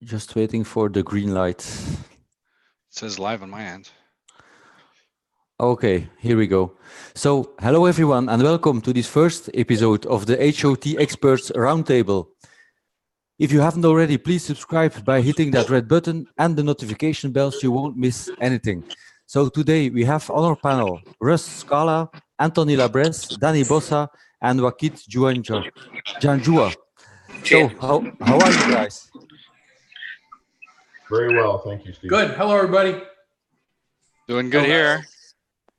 Just waiting for the green light. It says live on my end. Okay, here we go. So, hello everyone and welcome to this first episode of the HOT Experts Roundtable. If you haven't already, please subscribe by hitting that red button and the notification bell so you won't miss anything. So today we have on our panel Russ Scala, Anthony Llabres, Danny Bossa, and Waqid Janjua. So, how are you guys? Very well, thank you, Steve. Good. Hello, everybody. Doing good here.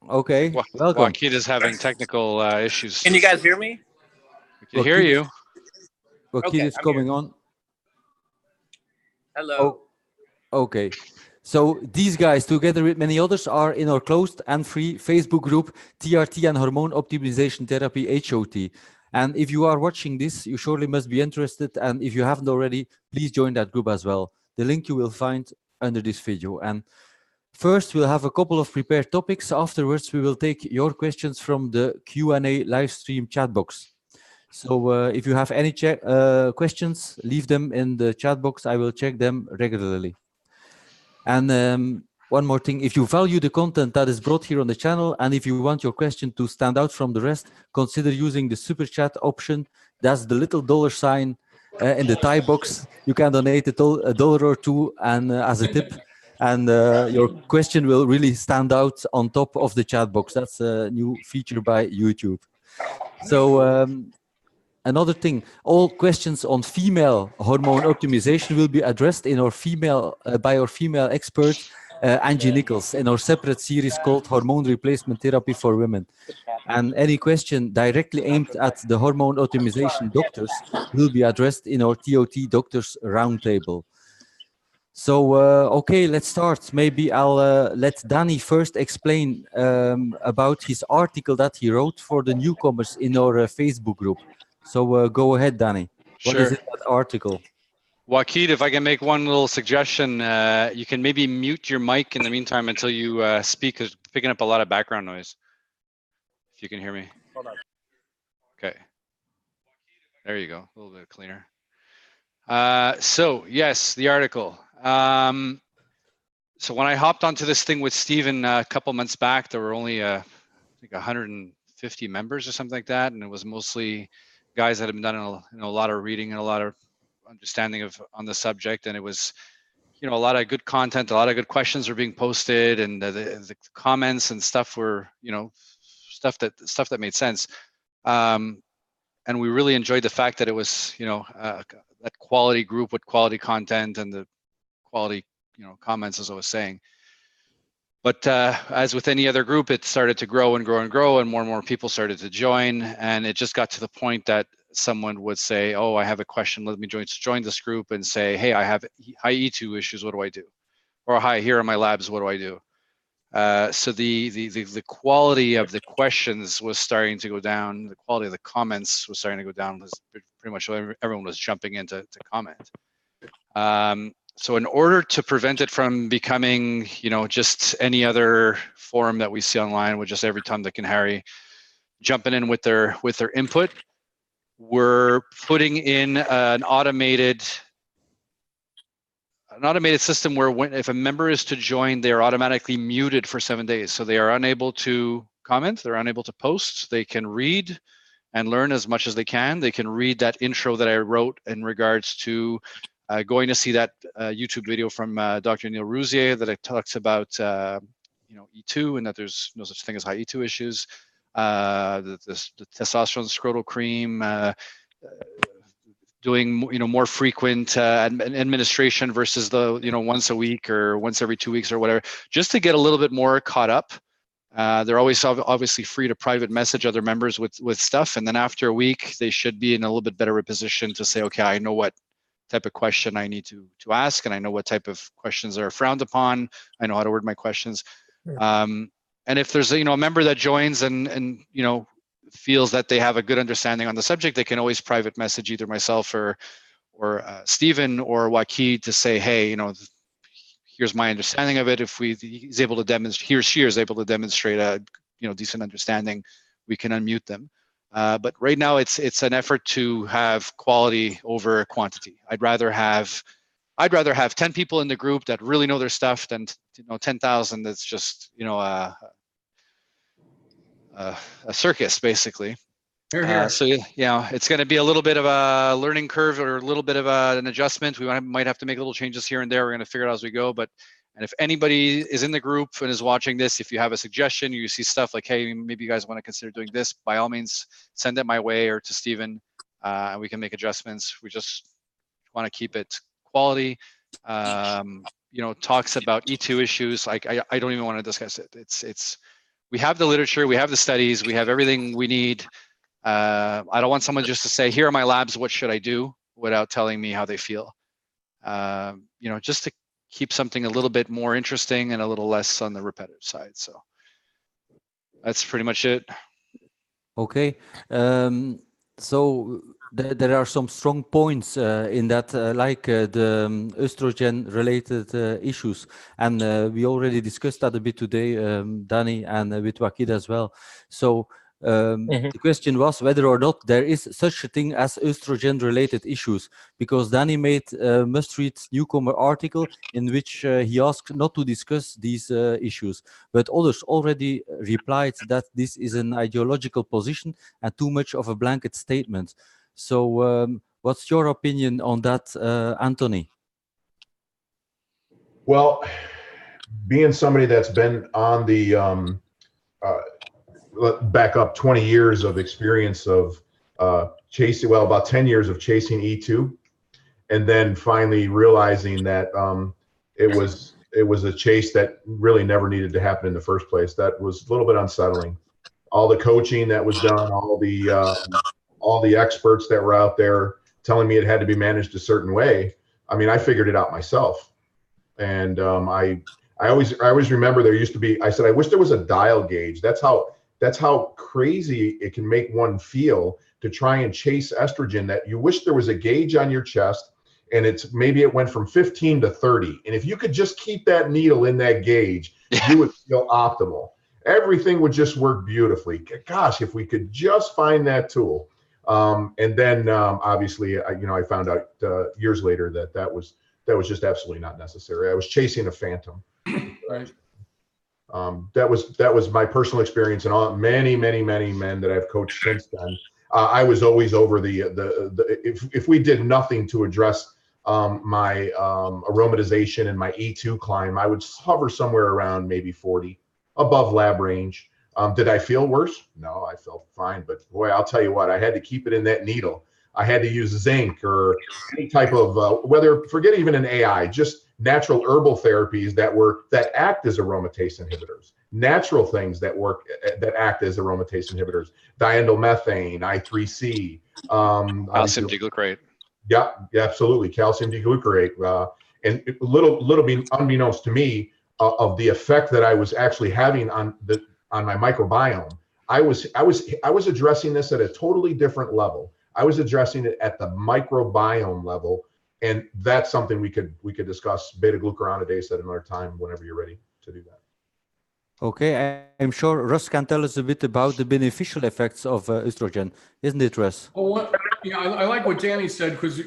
Okay, welcome. Waqid is having technical issues. Can you guys hear me? We can hear you. Waqid Okay, is I'm coming here. on. Hello. Okay. So these guys, together with many others, are in our closed and free Facebook group, TRT and Hormone Optimization Therapy, HOT. And if you are watching this, you surely must be interested. And if you haven't already, please join that group as well. The link you will find under this video. And first, we'll have a couple of prepared topics. Afterwards, we will take your questions from the Q&A live stream chat box. So if you have any questions, leave them in the chat box. I will check them regularly. And one more thing, if you value the content that is brought here on the channel, and if you want your question to stand out from the rest, consider using the super chat option. That's the little dollar sign in the Thai box. You can donate a dollar or two and as a tip, and your question will really stand out on top of the chat box. That's a new feature by YouTube. So another thing, all questions on female hormone optimization will be addressed in our by our female expert, Angie Nichols, in our separate series called Hormone Replacement Therapy for Women. And any question directly aimed at the hormone optimization doctors will be addressed in our TOT Doctors Roundtable. So, okay, let's start. Maybe I'll let Danny first explain about his article that he wrote for the newcomers in our Facebook group. So go ahead, Danny. What is in that article? Waqid, if I can make one little suggestion, you can maybe mute your mic in the meantime until you speak, because it's picking up a lot of background noise. If you can hear me. Hold on. Okay. There you go. A little bit cleaner. So yes, the article. So when I hopped onto this thing with Steven a couple months back, there were only I think 150 members or something like that, and it was mostly guys that had been done a lot of reading and a lot of understanding on the subject, and it was a lot of good content, a lot of good questions were being posted, and the comments and stuff were stuff that made sense, and we really enjoyed the fact that it was that quality group with quality content and the quality comments, as I was saying. But as with any other group, it started to grow and grow and grow, and more people started to join. And it just got to the point that someone would say, oh, I have a question, let me join this group, and say, hey, I have high E2 issues, what do I do? Or hi, here are my labs, what do I do? So the quality of the questions was starting to go down. The quality of the comments was starting to go down. Pretty much everyone was jumping in to comment. So in order to prevent it from becoming, just any other forum that we see online with just every Tom, Dick, and Harry jumping in with their input, we're putting in an automated system where if a member is to join, they're automatically muted for 7 days. So they are unable to comment, they're unable to post, they can read and learn as much as they can. They can read that intro that I wrote in regards to going to see that YouTube video from Dr. Neil Rouzier that talks about E2 and that there's no such thing as high E2 issues, the testosterone scrotal cream, doing more frequent administration versus the once a week or once every 2 weeks or whatever, just to get a little bit more caught up. They're always obviously free to private message other members with stuff, and then after a week they should be in a little bit better position to say, okay, I know what type of question I need to ask, and I know what type of questions are frowned upon. I know how to word my questions. And if there's a member that joins and feels that they have a good understanding on the subject, they can always private message either myself or Steven or Waqid to say, hey, here's my understanding of it. If he's able to demonstrate, he or she is able to demonstrate a decent understanding, we can unmute them. But right now it's an effort to have quality over quantity. I'd rather have I'd rather have 10 people in the group that really know their stuff than 10,000 that's just a circus basically. So it's going to be a little bit of a learning curve or a little bit of an adjustment. We might have to make little changes here and there. We're going to figure it out as we go. And if anybody is in the group and is watching this, if you have a suggestion, you see stuff like, hey, maybe you guys want to consider doing this, by all means, send it my way or to Stephen, and we can make adjustments. We just want to keep it quality. Talks about E2 issues. Like I don't even want to discuss it. It's we have the literature, we have the studies, we have everything we need. I don't want someone just to say, here are my labs, what should I do, without telling me how they feel. Just to keep something a little bit more interesting and a little less on the repetitive side. So that's pretty much it. Okay. So there are some strong points in that, like the estrogen related issues. And we already discussed that a bit today, Danny, and with Waqid as well. So the question was whether or not there is such a thing as estrogen related issues, because Danny made a must-read newcomer article in which he asked not to discuss these issues, but others already replied that this is an ideological position and too much of a blanket statement. So what's your opinion on that, Anthony? Well, being somebody that's been on the back up 20 years of experience of chasing, well, about 10 years of chasing E2, and then finally realizing that it was a chase that really never needed to happen in the first place. That was a little bit unsettling. All the coaching that was done, all the experts that were out there telling me it had to be managed a certain way. I mean, I figured it out myself. And I always remember there used to be, I said, I wish there was a dial gauge. That's how crazy it can make one feel to try and chase estrogen, that you wish there was a gauge on your chest and maybe it went from 15 to 30. And if you could just keep that needle in that gauge, you would feel optimal. Everything would just work beautifully. Gosh, if we could just find that tool. And then obviously, I found out years later that was just absolutely not necessary. I was chasing a phantom. Right. That was my personal experience, and many men that I've coached since then. I was always over if we did nothing to address my aromatization and my E2 climb, I would hover somewhere around maybe 40, above lab range. Did I feel worse? No, I felt fine. But boy, I'll tell you what, I had to keep it in that needle. I had to use zinc or any type of forget even an AI, just natural herbal therapies that act as aromatase inhibitors, natural things that act as aromatase inhibitors, diindolylmethane, I3C, calcium deglucarate. Yeah, absolutely, calcium deglucarate, and little bit unbeknownst to me of the effect that I was actually having on my microbiome. I was addressing this at a totally different level. I was addressing it at the microbiome level, and that's something we could discuss beta-glucuronidase at another time whenever you're ready to do that. Okay, I'm sure Russ can tell us a bit about the beneficial effects of estrogen, isn't it, Russ? Well, I like what Danny said, because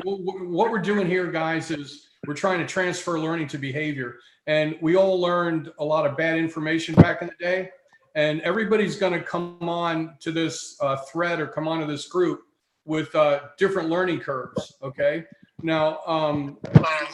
what we're doing here, guys, is we're trying to transfer learning to behavior, and we all learned a lot of bad information back in the day. And everybody's going to come on to this thread or come onto this group with different learning curves. Okay. Now,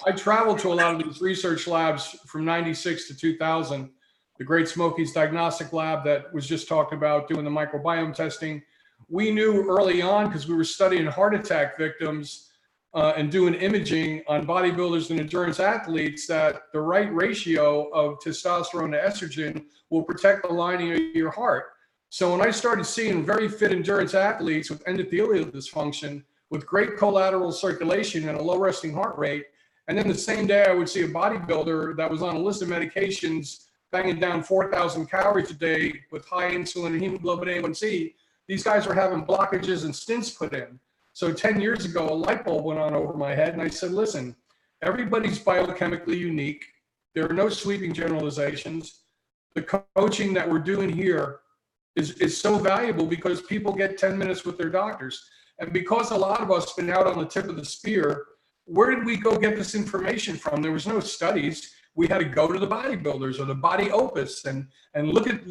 I traveled to a lot of these research labs from '96 to 2000. The Great Smokies Diagnostic Lab that was just talking about doing the microbiome testing. We knew early on, because we were studying heart attack victims and doing imaging on bodybuilders and endurance athletes, that the right ratio of testosterone to estrogen will protect the lining of your heart. So when I started seeing very fit endurance athletes with endothelial dysfunction, with great collateral circulation and a low resting heart rate, and then the same day I would see a bodybuilder that was on a list of medications banging down 4,000 calories a day with high insulin and hemoglobin A1C, these guys were having blockages and stents put in. So 10 years ago, a light bulb went on over my head, and I said, listen, everybody's biochemically unique. There are no sweeping generalizations. The coaching that we're doing here is so valuable because people get 10 minutes with their doctors. And because a lot of us have been out on the tip of the spear, where did we go get this information from? There was no studies. We had to go to the bodybuilders or the body opus and look at,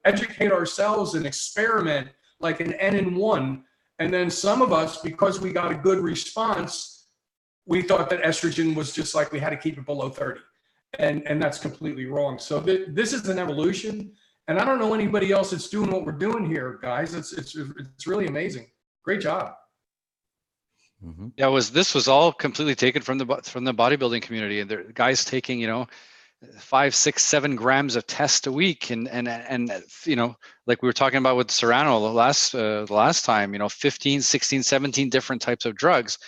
educate ourselves and experiment like an N in one. And then some of us, because we got a good response, we thought that estrogen was just like we had to keep it below 30. And that's completely wrong. So this is an evolution. And I don't know anybody else that's doing what we're doing here, guys. It's really amazing. Great job. Mm-hmm. Yeah, this was all completely taken from the bodybuilding community, and there guys taking 5, 6, 7 grams of test a week, and like we were talking about with Serrano the last time, 15, 16, 17 different types of drugs.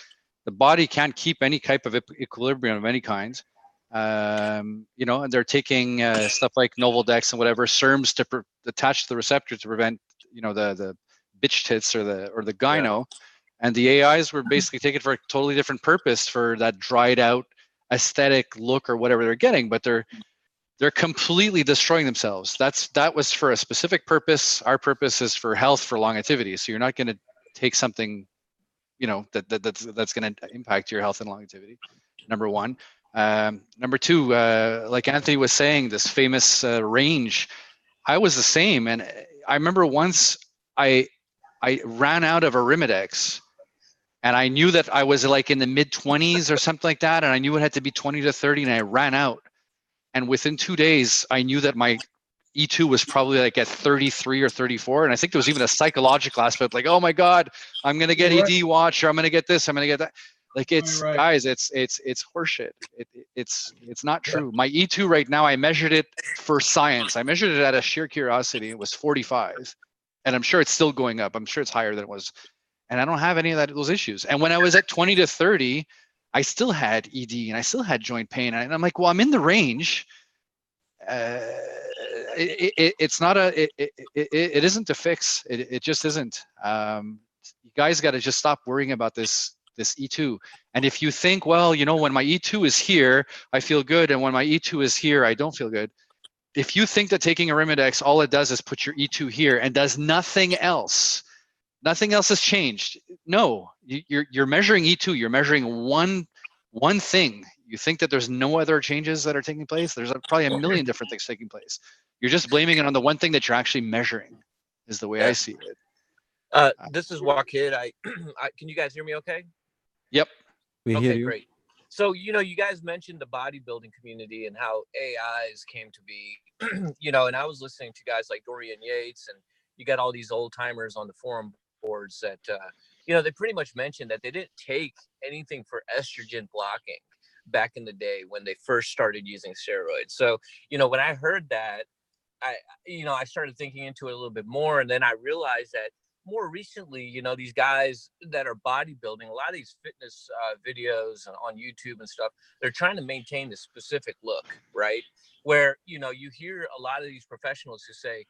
The body can't keep any type of equilibrium of any kind. And they're taking stuff like Novaldex and whatever SERMs to attach to the receptor to prevent the bitch tits or the gyno. Yeah. And the AIs were basically taken for a totally different purpose, for that dried out aesthetic look or whatever they're getting, but they're completely destroying themselves. That was for a specific purpose. Our purpose is for health, for longevity. So you're not going to take something, that's going to impact your health and longevity. Number one. Number two, like Anthony was saying, this famous range. I was the same, and I remember once I ran out of Arimidex. And I knew that I was like in the mid 20s or something like that. And I knew it had to be 20 to 30, and I ran out. And within 2 days, I knew that my E2 was probably like at 33 or 34. And I think there was even a psychological aspect, like, oh my God, I'm going to get ED watch, or I'm going to get this, I'm going to get that. Like, it's guys, it's horseshit. It's not true. My E2 right now, I measured it for science. I measured it out of sheer curiosity. It was 45. And I'm sure it's still going up. I'm sure it's higher than it was. And I don't have any of those issues. And when I was at 20 to 30, I still had ED and I still had joint pain. And I'm like, well, I'm in the range. It's not it isn't a fix. It just isn't. You guys got to just stop worrying about this E2. And if you think, well, when my E2 is here, I feel good. And when my E2 is here, I don't feel good. If you think that taking Arimidex, all it does is put your E2 here and does nothing else, nothing else has changed. No, you're measuring E2. You're measuring one thing. You think that there's no other changes that are taking place. There's probably a million different things taking place. You're just blaming it on the one thing that you're actually measuring, is the way I see it. This is Waqid. Can you guys hear me okay? Yep. We hear you. Great. So, you guys mentioned the bodybuilding community and how AIs came to be, and I was listening to guys like Dorian Yates, and you got all these old timers on the forum boards that, they pretty much mentioned that they didn't take anything for estrogen blocking back in the day when they first started using steroids. So, when I heard that, I started thinking into it a little bit more. And then I realized that more recently, these guys that are bodybuilding, a lot of these fitness videos on YouTube and stuff, they're trying to maintain this specific look, right? Where, you hear a lot of these professionals who say,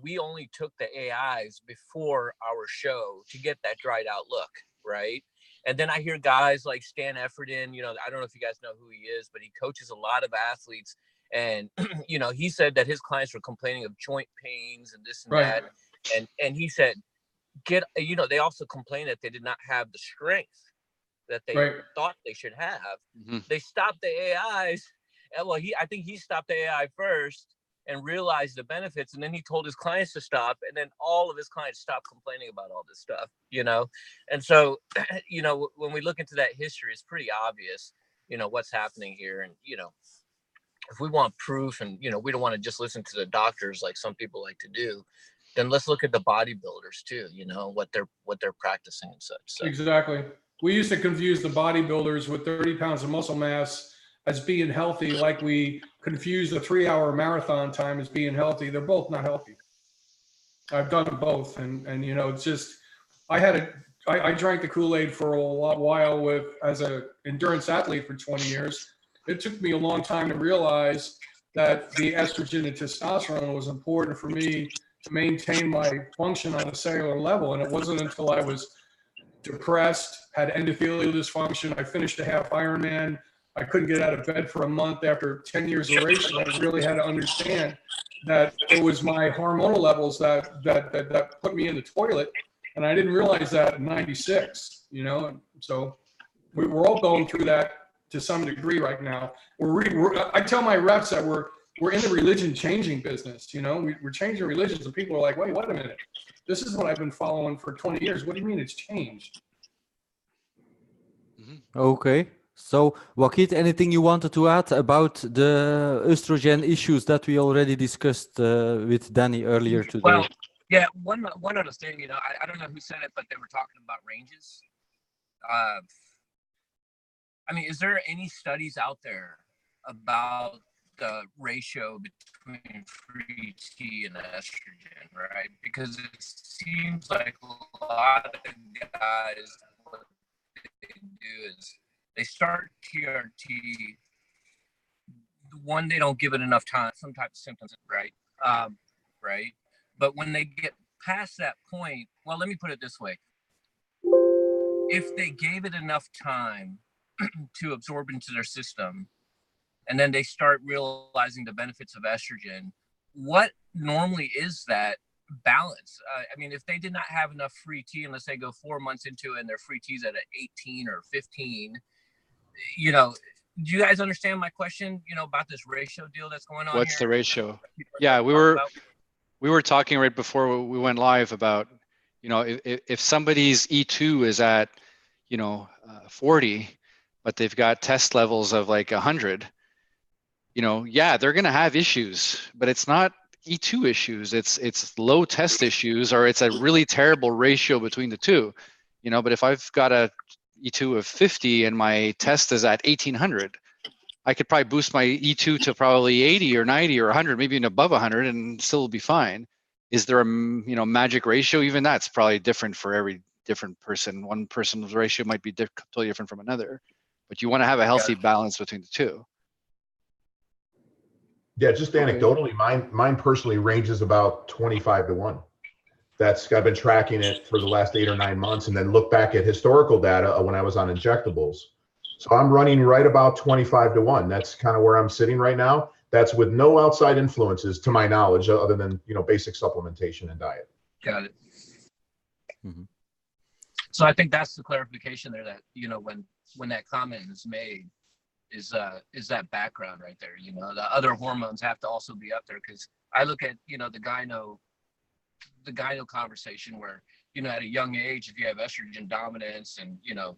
we only took the AIs before our show to get that dried out look, right? And then I hear guys like Stan Efferdin, I don't know if you guys know who he is, but he coaches a lot of athletes. And, he said that his clients were complaining of joint pains and this and that. And he said, they also complained that they did not have the strength that they thought they should have. Mm-hmm. They stopped the AIs. And I think he stopped the AI first and realized the benefits. And then he told his clients to stop. And then all of his clients stopped complaining about all this stuff, And so, when we look into that history, it's pretty obvious, what's happening here. And, if we want proof and, we don't want to just listen to the doctors like some people like to do, then let's look at the bodybuilders too, what they're practicing and such. So. Exactly. We used to confuse the bodybuilders with 30 pounds of muscle mass as being healthy, like we confuse the 3-hour marathon time as being healthy. They're both not healthy. I've done both. And it's just, I drank the Kool-Aid for a while as an endurance athlete for 20 years. It took me a long time to realize that the estrogen and testosterone was important for me to maintain my function on a cellular level. And it wasn't until I was depressed, had endothelial dysfunction, I finished a half Ironman, I couldn't get out of bed for a month after 10 years of racing. I really had to understand that it was my hormonal levels that put me in the toilet. And I didn't realize that in 96, So We're all going through that to some degree right now. I tell my reps that we're in the religion changing business. You know, we're changing religions, and people are like, wait a minute, this is what I've been following for 20 years. What do you mean it's changed? Okay. So, Waqid, anything you wanted to add about the estrogen issues that we already discussed with Danny earlier today? Well, yeah, one other thing, you know, I don't know who said it, but they were talking about ranges. I mean, is there any studies out there about the ratio between free T and estrogen, right? Because it seems like a lot of guys, what they do is they start TRT. One, they don't give it enough time, some type of symptoms, right? Right. But when they get past that point, well, let me put it this way. If they gave it enough time to absorb into their system, and then they start realizing the benefits of estrogen, what normally is that balance? I mean, if they did not have enough free T, and let's say go 4 months into it and their free T's at 18 or 15, you know, do you guys understand my question, you know, about this ratio deal that's going on? What's here? the ratio? Yeah, we were talking right before we went live about, you know, if somebody's E2 is at, you know, 40, but they've got test levels of like 100, you know, yeah, they're going to have issues, but it's not E2 issues. It's low test issues, or it's a really terrible ratio between the two, you know. But if I've got a E2 of 50 and my test is at 1800, I could probably boost my E2 to probably 80 or 90 or 100, maybe even above 100, and still be fine. Is there a, you know, magic ratio? Even that's probably different for every different person. One person's ratio might be totally different from another, but you want to have a healthy balance between the two. Yeah, just anecdotally, mine personally ranges about 25 to 1. I've been tracking it for the last 8 or 9 months, and then look back at historical data when I was on injectables. So I'm running right about 25 to 1. That's kind of where I'm sitting right now. That's with no outside influences, to my knowledge, other than, you know, basic supplementation and diet. Got it. Mm-hmm. So I think that's the clarification there, that, you know, when that comment is made, is that background right there. You know, the other hormones have to also be up there, because I look at, you know, the gyno conversation where, you know, at a young age, if you have estrogen dominance and, you know,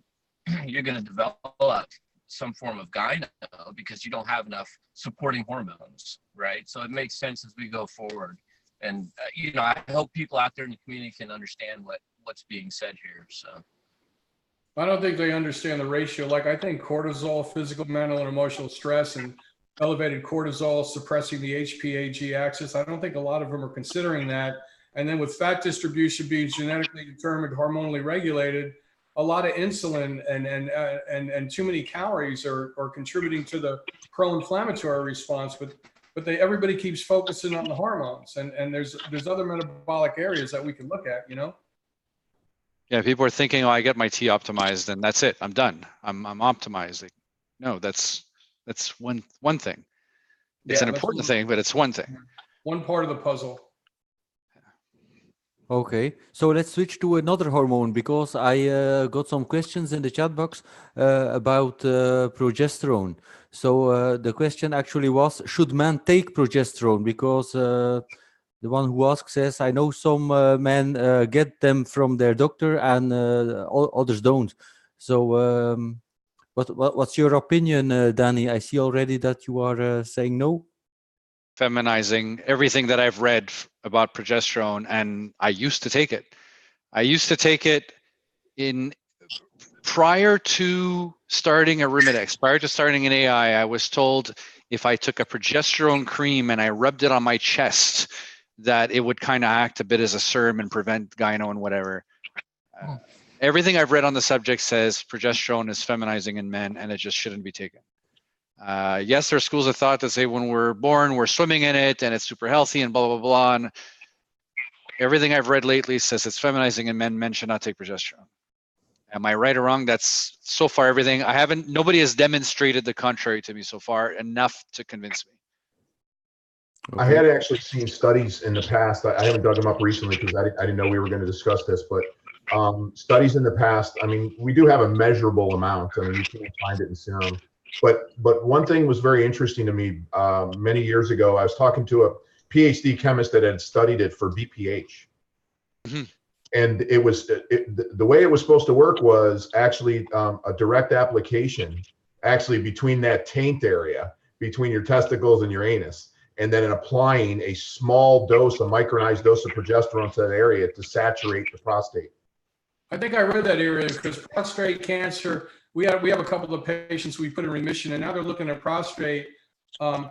you're going to develop some form of gyno because you don't have enough supporting hormones, right? So it makes sense as we go forward. And, you know, I hope people out there in the community can understand what's being said here. So I don't think they understand the ratio. Like, I think cortisol, physical, mental, and emotional stress, and elevated cortisol suppressing the HPA-G axis, I don't think a lot of them are considering that. And then with fat distribution being genetically determined, hormonally regulated, a lot of insulin and too many calories are contributing to the pro-inflammatory response. But everybody keeps focusing on the hormones, and there's other metabolic areas that we can look at, you know. Yeah, people are thinking, oh, I get my T optimized and that's it. I'm done. I'm optimized. Like, no, that's one thing. It's an important thing, but it's one thing. One part of the puzzle. Okay, so let's switch to another hormone, because I got some questions in the chat box about progesterone. So the question actually was, should men take progesterone? Because the one who asks says, I know some men get them from their doctor and others don't. So what's your opinion, Danny? I see already that you are saying no. Feminizing everything that I've read about progesterone, and I used to take it. I used to take it prior to starting Arimidex, prior to starting an AI. I was told if I took a progesterone cream and I rubbed it on my chest, that it would kind of act a bit as a serum and prevent gyno and whatever. Everything I've read on the subject says progesterone is feminizing in men, and it just shouldn't be taken. Yes, there are schools of thought that say when we're born, we're swimming in it and it's super healthy and blah, blah, blah. And everything I've read lately says it's feminizing in men. Men should not take progesterone. Am I right or wrong? That's so far everything. Nobody has demonstrated the contrary to me so far enough to convince me. Okay. I had actually seen studies in the past. I haven't dug them up recently because I didn't know we were going to discuss this, but studies in the past. I mean, we do have a measurable amount. I mean, you can't find it in serum. But one thing was very interesting to me. Many years ago, I was talking to a PhD chemist that had studied it for BPH. Mm-hmm. And it was the way it was supposed to work was actually a direct application, actually between that taint area, between your testicles and your anus, and then applying a small dose, a micronized dose of progesterone to that area to saturate the prostate. I think I read that area because prostate cancer, we have a couple of patients we put in remission, and now they're looking at prostate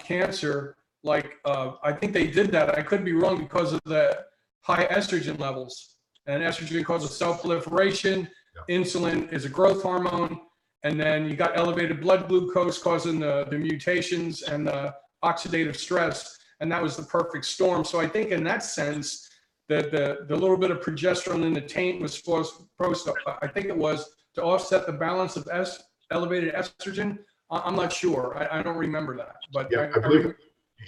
cancer. Like I think they did that. I could be wrong because of the high estrogen levels. And estrogen causes cell proliferation. Yeah. Insulin is a growth hormone. And then you got elevated blood glucose causing the mutations and the oxidative stress. And that was the perfect storm. So I think in that sense, that the little bit of progesterone in the taint was supposed to, I think it was to offset the balance of elevated estrogen. I'm not sure. I don't remember that. But yeah, I believe.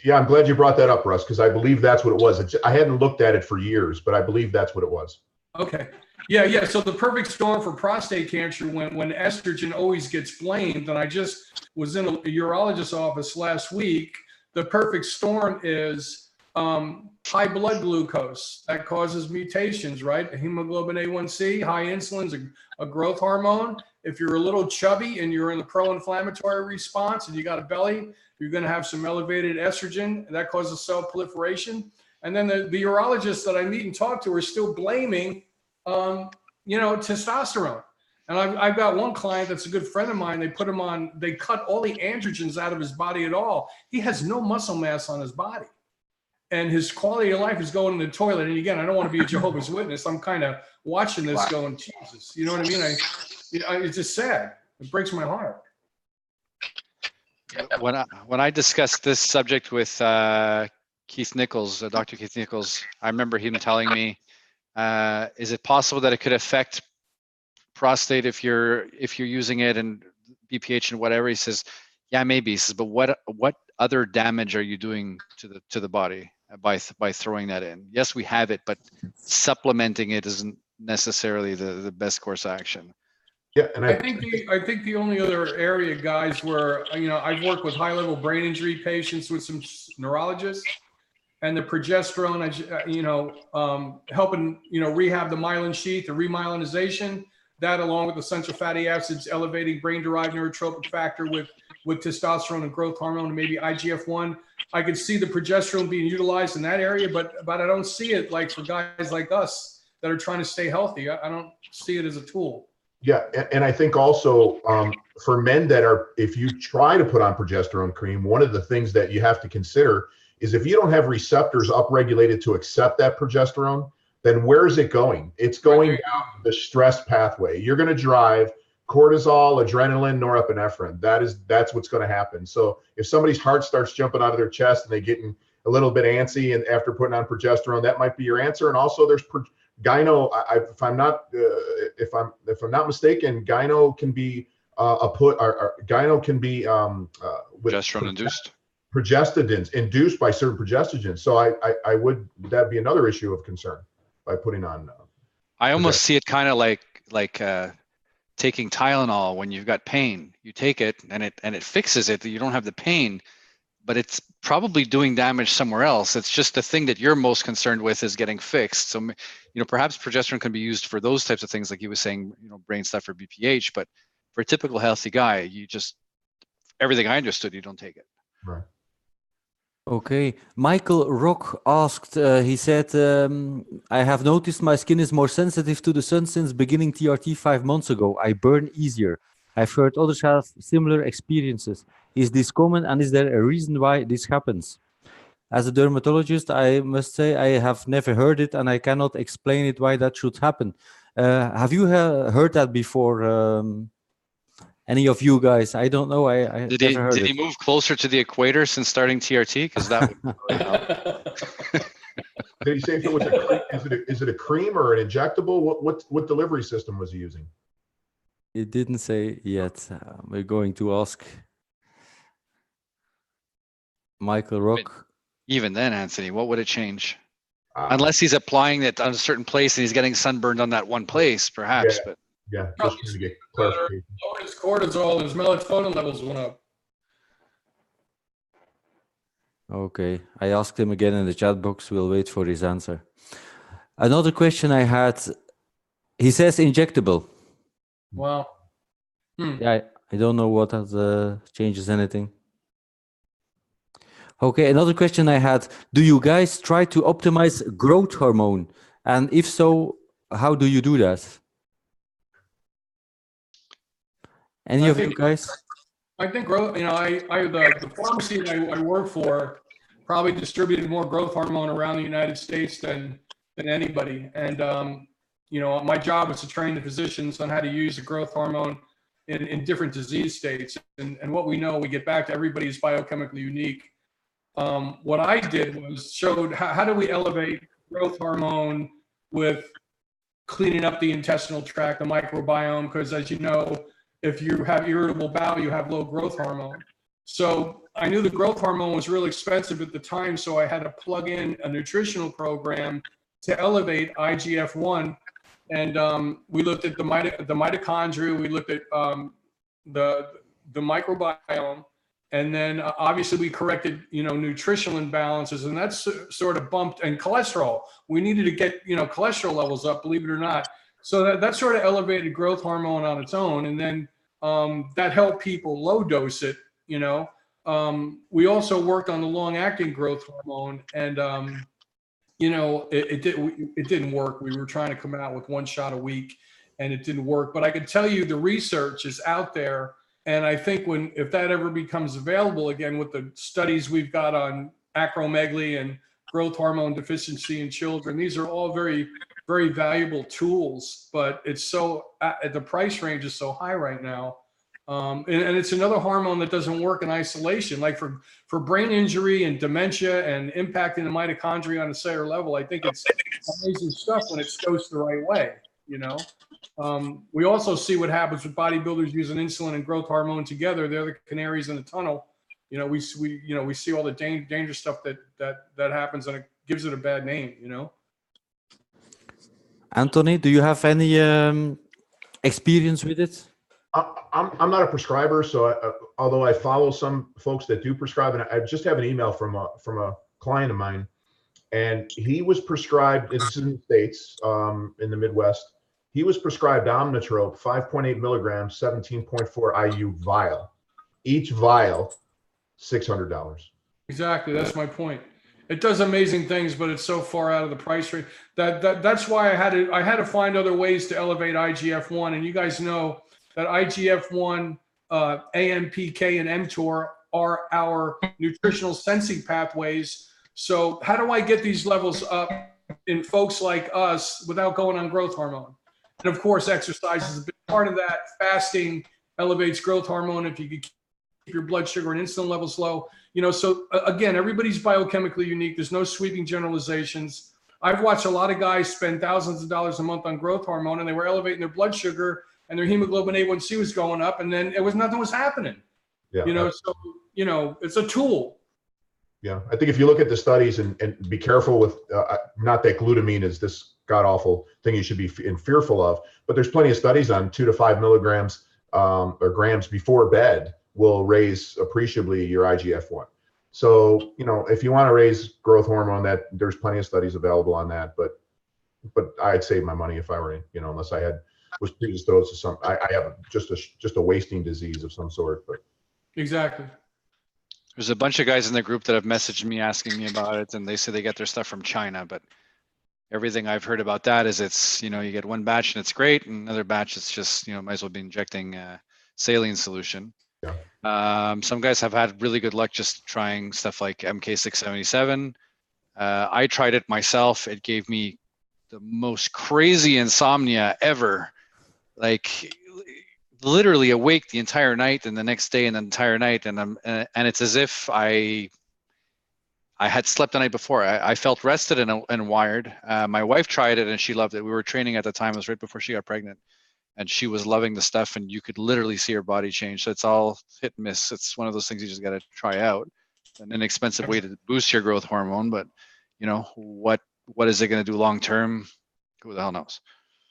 Yeah, I'm glad you brought that up, Russ, because I believe that's what it was. I hadn't looked at it for years, but I believe that's what it was. Okay. Yeah. So the perfect storm for prostate cancer, when estrogen always gets blamed, and I just was in a urologist's office last week, the perfect storm is high blood glucose. That causes mutations, right? Hemoglobin A1C, high insulin's a growth hormone. If you're a little chubby and you're in the pro-inflammatory response and you got a belly, you're going to have some elevated estrogen, and that causes cell proliferation. And then the urologists that I meet and talk to are still blaming, testosterone. And I've got one client that's a good friend of mine. They put him on, they cut all the androgens out of his body at all. He has no muscle mass on his body. And his quality of life is going in the toilet. And again, I don't want to be a Jehovah's Witness. I'm kind of watching this going, Jesus, you know what I mean? It's just sad. It breaks my heart. When I discussed this subject with Keith Nichols, Dr. Keith Nichols, I remember him telling me, is it possible that it could affect prostate if you're using it and BPH and whatever? He says, yeah, maybe. He says, but what other damage are you doing to the body by throwing that in? Yes, we have it, but supplementing it isn't necessarily the best course of action. Yeah, and I think the only other area, guys, where I've worked with high-level brain injury patients with some neurologists, and the progesterone, helping rehab the myelin sheath, the remyelinization, that along with essential fatty acids, elevating brain-derived neurotropic factor with testosterone and growth hormone and maybe IGF-1. I could see the progesterone being utilized in that area, but I don't see it like for guys like us that are trying to stay healthy. I don't see it as a tool. Yeah, and I think also for men that are, if you try to put on progesterone cream, one of the things that you have to consider is if you don't have receptors upregulated to accept that progesterone, then where is it going? It's going down the stress pathway. You're going to drive cortisol, adrenaline, norepinephrine. That's what's going to happen. So if somebody's heart starts jumping out of their chest and they're getting a little bit antsy, and after putting on progesterone, that might be your answer. And also there's gyno. If I'm not mistaken, gyno can be progesterone induced. Progestogens induced by certain progestogens. So that'd be another issue of concern by putting on. I almost see it kind of like taking Tylenol when you've got pain. You take it and it fixes it. You don't have the pain, but it's probably doing damage somewhere else. It's just the thing that you're most concerned with is getting fixed. So, perhaps progesterone can be used for those types of things, like he was saying, brain stuff for BPH. But for a typical healthy guy, everything I understood, you don't take it. Right. Okay. Michael Rock asked, he said, I have noticed my skin is more sensitive to the sun since beginning TRT 5 months ago. I burn easier. I've heard others have similar experiences. Is this common, and is there a reason why this happens? As a dermatologist, I must say I have never heard it, and I cannot explain it why that should happen. Have you heard that before? Any of you guys? I don't know. I did never heard he it. move closer to the equator since starting TRT? Because that would really help. Did he say if it was is it a cream or an injectable? What delivery system was he using? It didn't say yet. We're going to ask Michael Rock. Even then, Anthony, what would it change? Unless he's applying it on a certain place and he's getting sunburned on that one place, perhaps. But yeah, just trying to get clarification. His cortisol, his melatonin levels went up. Okay, I asked him again in the chat box. We'll wait for his answer. Another question I had, he says injectable. Wow. Yeah, I don't know what that changes anything. Okay, another question I had, do you guys try to optimize growth hormone? And if so, how do you do that? Any of you guys? I think growth, the pharmacy that I work for probably distributed more growth hormone around the United States than anybody. And, my job was to train the physicians on how to use the growth hormone in different disease states. And what we know, we get back to everybody's biochemically unique. What I did was showed how do we elevate growth hormone with cleaning up the intestinal tract, the microbiome, because as you know, if you have irritable bowel, you have low growth hormone. So I knew the growth hormone was really expensive at the time, so I had to plug in a nutritional program to elevate IGF-1. And we looked at the mitochondria, we looked at the microbiome, and then obviously we corrected, nutritional imbalances, and that's sort of bumped, and cholesterol. We needed to get, cholesterol levels up, believe it or not. So that sort of elevated growth hormone on its own, and then that helped people low dose it. We also worked on the long-acting growth hormone, and it didn't work. We were trying to come out with one shot a week, and it didn't work. But I can tell you, the research is out there, and I think if that ever becomes available again, with the studies we've got on acromegaly and growth hormone deficiency in children, these are all very, very valuable tools, but it's the price range is so high right now. And it's another hormone that doesn't work in isolation. Like for brain injury and dementia and impacting the mitochondria on a cellular level, I think it's amazing stuff when it's dosed the right way, We also see what happens with bodybuilders using insulin and growth hormone together. They're the canaries in the tunnel. We see all the dangerous stuff that happens, and it gives it a bad name, Anthony, do you have any experience with it? I'm not a prescriber, so although I follow some folks that do prescribe, and I just have an email from a client of mine, and he was prescribed. This is in the States, in the Midwest. He was prescribed Omnitrope, 5.8 milligrams, 17.4 IU vial. Each vial, $600. Exactly, that's my point. It does amazing things, but it's so far out of the price range. That's why I had to find other ways to elevate IGF-1, and you guys know that IGF-1, AMPK, and mTOR are our nutritional sensing pathways. So how do I get these levels up in folks like us without going on growth hormone? And of course, exercise is a big part of that. Fasting elevates growth hormone if you can keep your blood sugar and insulin levels low. So again, everybody's biochemically unique. There's no sweeping generalizations. I've watched a lot of guys spend thousands of dollars a month on growth hormone, and they were elevating their blood sugar, and their hemoglobin A1C was going up, and then nothing was happening. Yeah. It's a tool. Yeah, I think if you look at the studies and be careful with, not that glutamine is this god awful thing you should be fearful of, but there's plenty of studies on 2 to 5 milligrams or grams before bed will raise appreciably your IGF-1. So, if you want to raise growth hormone, that there's plenty of studies available on that, but I'd save my money if I were, unless I was predisposed to some, I have just a wasting disease of some sort, but. Exactly. There's a bunch of guys in the group that have messaged me asking me about it, and they say they get their stuff from China, but everything I've heard about that is it's, you get one batch and it's great, and another batch it's just, might as well be injecting saline solution. Yeah. Some guys have had really good luck just trying stuff like MK677. I tried it myself. It gave me the most crazy insomnia ever. Like literally awake the entire night and the next day and the entire night, and it's as if I had slept the night before. I felt rested and wired. My wife tried it and she loved it. We were training at the time. It was right before she got pregnant, and she was loving the stuff, and you could literally see her body change. So it's all hit and miss. It's one of those things you just got to try out. An inexpensive way to boost your growth hormone, but what what is it going to do long term? Who the hell knows?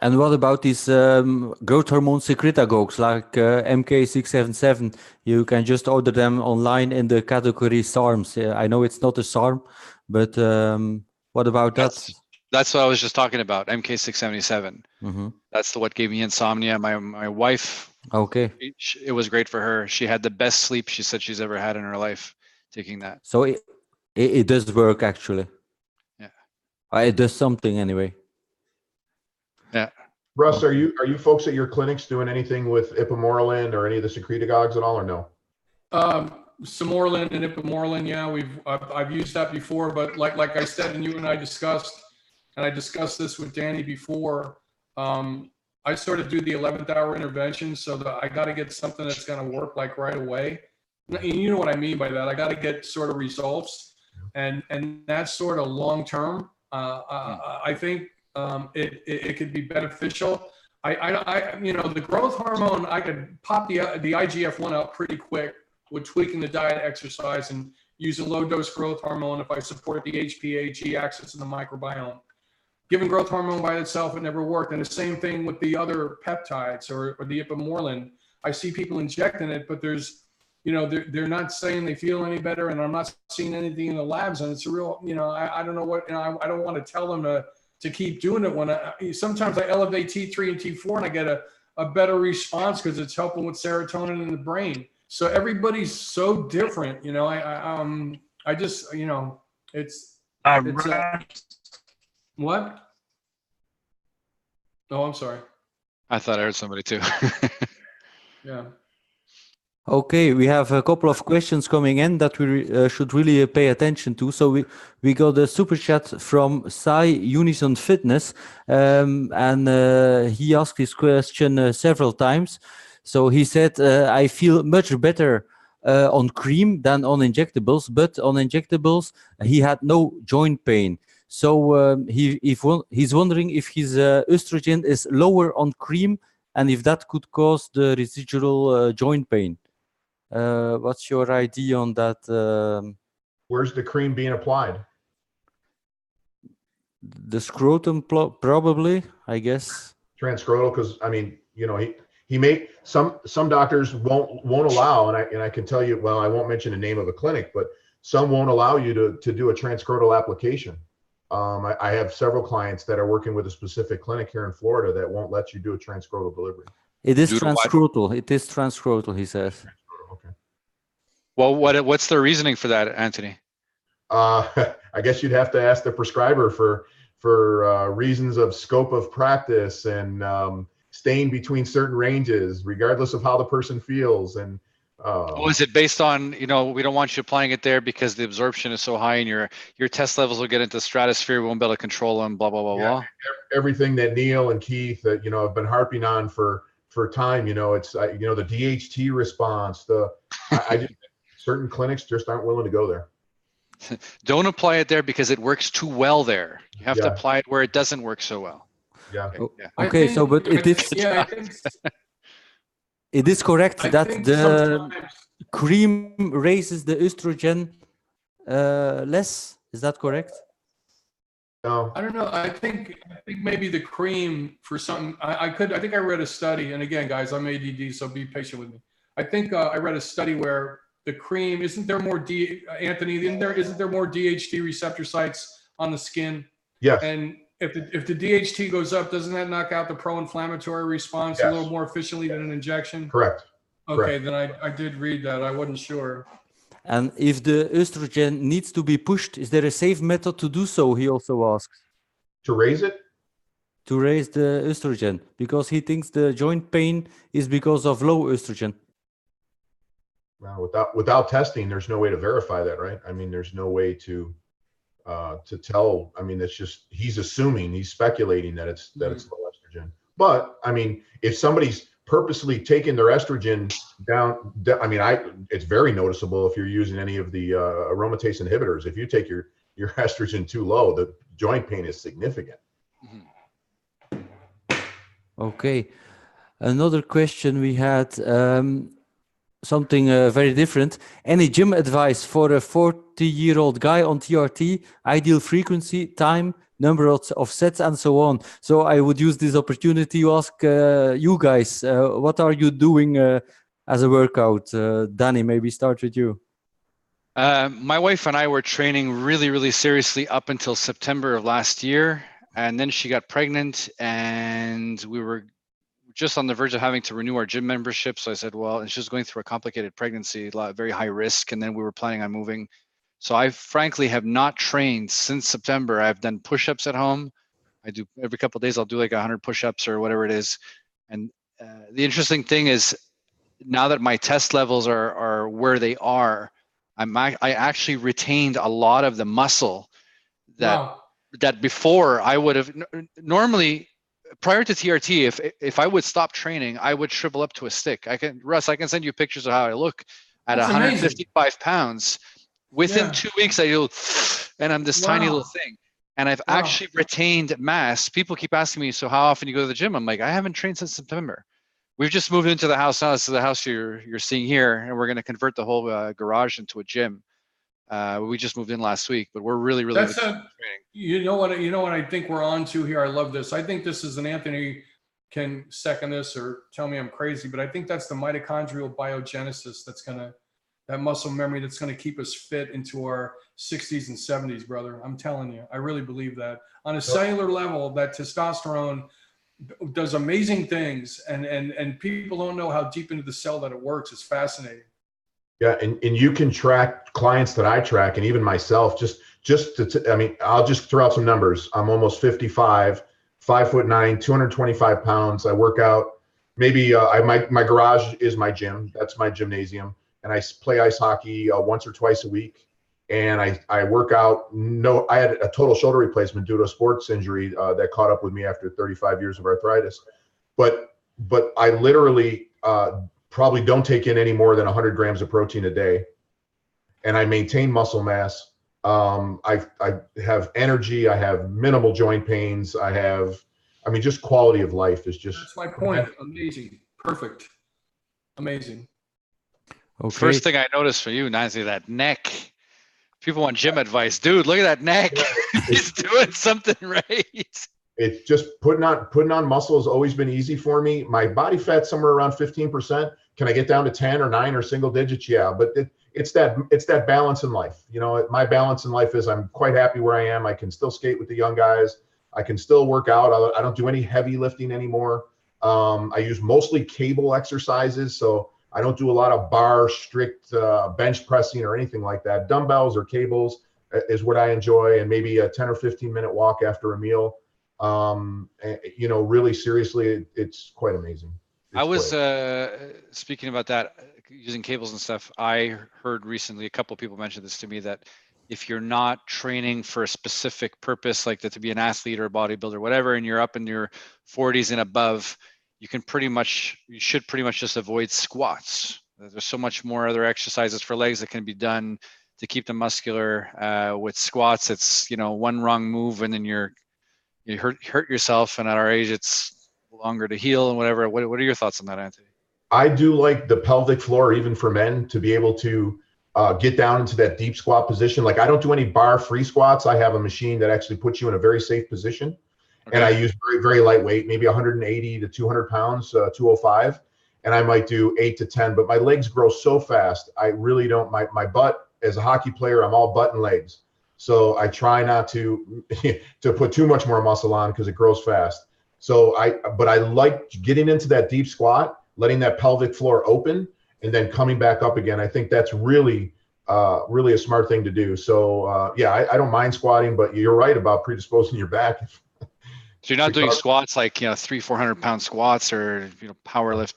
And what about these growth hormone secretagogues like MK677? You can just order them online in the category SARMs. I know it's not a SARM, but what about that? That's what I was just talking about. MK677. Mm-hmm. That's what gave me insomnia. My wife. Okay. It was great for her. She had the best sleep she said she's ever had in her life taking that. So it does work actually. Yeah. It does something anyway. Yeah. Russ, are you folks at your clinics doing anything with ipamorelin or any of the secretagogues at all, or no? Samorelin and ipamorelin, yeah, I've used that before, but like I said, and you and I discussed, and I discussed this with Danny before, I sort of do the 11th hour intervention, so that I got to get something that's going to work like right away. And you know what I mean by that. I got to get sort of results, and that's sort of long term. I think it could be beneficial. I the growth hormone, I could pop the IGF-1 up pretty quick with tweaking the diet, exercise, and using low dose growth hormone if I support the HPA, G-axis, and the microbiome. Giving growth hormone by itself, it never worked. And the same thing with the other peptides or the ipamorelin. I see people injecting it, but there's, they're not saying they feel any better, and I'm not seeing anything in the labs. And it's a real, I don't know what, I don't want to tell them to keep doing it when sometimes I elevate T3 and T4 and I get a better response because it's helping with serotonin in the brain. So everybody's so different, I just, it's what? Oh, I'm sorry. I thought I heard somebody too. Yeah. Okay, we have a couple of questions coming in that we should really pay attention to. So we got a super chat from Sai Unison Fitness, and he asked this question several times. So he said, I feel much better on cream than on injectables, but on injectables, he had no joint pain. So he's wondering if his estrogen is lower on cream and if that could cause the residual joint pain. What's your idea on that? Where's the cream being applied? The scrotum, probably, I guess. Transscrotal, because I mean, he may some doctors won't allow, and I can tell you, well, I won't mention the name of a clinic, but some won't allow you to do a transscrotal application. I have several clients that are working with a specific clinic here in Florida that won't let you do a transscrotal delivery. It is transscrotal. It is transscrotal, he says. Okay. Well, what's the reasoning for that, Anthony? I guess you'd have to ask the prescriber for reasons of scope of practice and staying between certain ranges, regardless of how the person feels. And is it based on, we don't want you applying it there because the absorption is so high and your test levels will get into the stratosphere, we won't be able to control them, blah, blah, blah, blah. Everything that Neil and Keith that, have been harping on for time, it's, the DHT response, I just, certain clinics just aren't willing to go there. Don't apply it there because it works too well there. You have to apply it where it doesn't work so well. Yeah. Okay, so but it is correct that the cream raises the estrogen less. Is that correct? No. I don't know. I think maybe the cream for something. I think I read a study, and again, guys, I'm ADD, so be patient with me. I think I read a study where the cream, isn't there more Anthony? Isn't there more DHT receptor sites on the skin? Yes. And if the DHT goes up, doesn't that knock out the pro-inflammatory response a little more efficiently than an injection? Correct. Okay, then I did read that. I wasn't sure. And if the estrogen needs to be pushed, is there a safe method to do so? He also asks. To raise it? To raise the estrogen, because he thinks the joint pain is because of low estrogen. Well, without testing, there's no way to verify that, right? I mean, there's no way to tell. I mean, it's just he's assuming, he's speculating that it's low estrogen. But I mean, if somebody's purposely taking their estrogen down, I mean, it's very noticeable if you're using any of the aromatase inhibitors. If you take your estrogen too low, the joint pain is significant. Okay, another question we had. something very different. Any gym advice for a 40-year-old guy on TRT? Ideal frequency, time, number of sets, and so on. So I would use this opportunity to ask you guys, what are you doing as a workout? Danny, maybe start with you. My wife and I were training really, really seriously up until September of last year. And then she got pregnant and we were just on the verge of having to renew our gym membership. So I said, well, and she was going through a complicated pregnancy, very high risk. And then we were planning on moving. So I frankly have not trained since September. I've done push-ups at home. I do every couple of days, I'll do like 100 push-ups or whatever it is. And the interesting thing is now that my test levels are where they are, I actually retained a lot of the muscle that before I would have normally prior to TRT. If I would stop training, I would shrivel up to a stick. Russ, I can send you pictures of how I look at 155 pounds. Within 2 weeks, I do, and I'm this tiny little thing. And I've actually retained mass. People keep asking me, so how often you go to the gym? I'm like, I haven't trained since September. We've just moved into the house now. This is the house you're seeing here, and we're going to convert the whole garage into a gym. We just moved in last week, but we're really training. You know what I think we're on to here. I love this. I think this is, and Anthony can second this or tell me I'm crazy, but I think that's the mitochondrial biogenesis that muscle memory that's going to keep us fit into our 60s and 70s, brother. I'm telling you, I really believe that. On a cellular level, that testosterone does amazing things, and people don't know how deep into the cell that it works. It's fascinating. Yeah, and you can track clients that I track, and even myself. I mean, I'll just throw out some numbers. I'm almost 55, 5'9", 225 pounds. I work out. Maybe my garage is my gym. That's my gymnasium, and I play ice hockey once or twice a week. And I work out. I had a total shoulder replacement due to a sports injury that caught up with me after 35 years of arthritis. But I literally probably don't take in any more than 100 grams of protein a day, and I maintain muscle mass. I have energy. I have minimal joint pains. Just quality of life is just. That's my point. Amazing. Perfect. Amazing. Okay. First thing I noticed for you, Nancy, that neck. People want gym advice, dude. Look at that neck. He's doing something right. It's just putting on muscle has always been easy for me. My body fat's somewhere around 15%. Can I get down to 10 or 9 or single digits? Yeah, but it's that balance in life. You know, my balance in life is I'm quite happy where I am. I can still skate with the young guys. I can still work out. I don't do any heavy lifting anymore. I use mostly cable exercises, so I don't do a lot of bar strict bench pressing or anything like that. Dumbbells or cables is what I enjoy, and maybe a 10 or 15-minute walk after a meal. Really seriously, it's quite amazing. I was speaking about that, using cables and stuff. I heard recently a couple of people mention this to me, that if you're not training for a specific purpose, like to be an athlete or a bodybuilder, whatever, and you're up in your 40s and above, you should pretty much just avoid squats. There's so much more other exercises for legs that can be done to keep them muscular. With squats, it's one wrong move and then you hurt yourself, and at our age, it's longer to heal and whatever. What are your thoughts on that, Anthony? I do like the pelvic floor, even for men, to be able to get down into that deep squat position. Like, I don't do any bar free squats. I have a machine that actually puts you in a very safe position. Okay. And I use very, very lightweight, maybe 180 to 200 pounds, 205. And I might do 8 to 10, but my legs grow so fast. I really don't, my butt, as a hockey player, I'm all butt and legs. So I try not to put too much more muscle on because it grows fast. But I like getting into that deep squat, letting that pelvic floor open, and then coming back up again. I think that's really a smart thing to do. So I don't mind squatting, but you're right about predisposing your back. So you're not doing squats like 300-400 pound squats or power lift.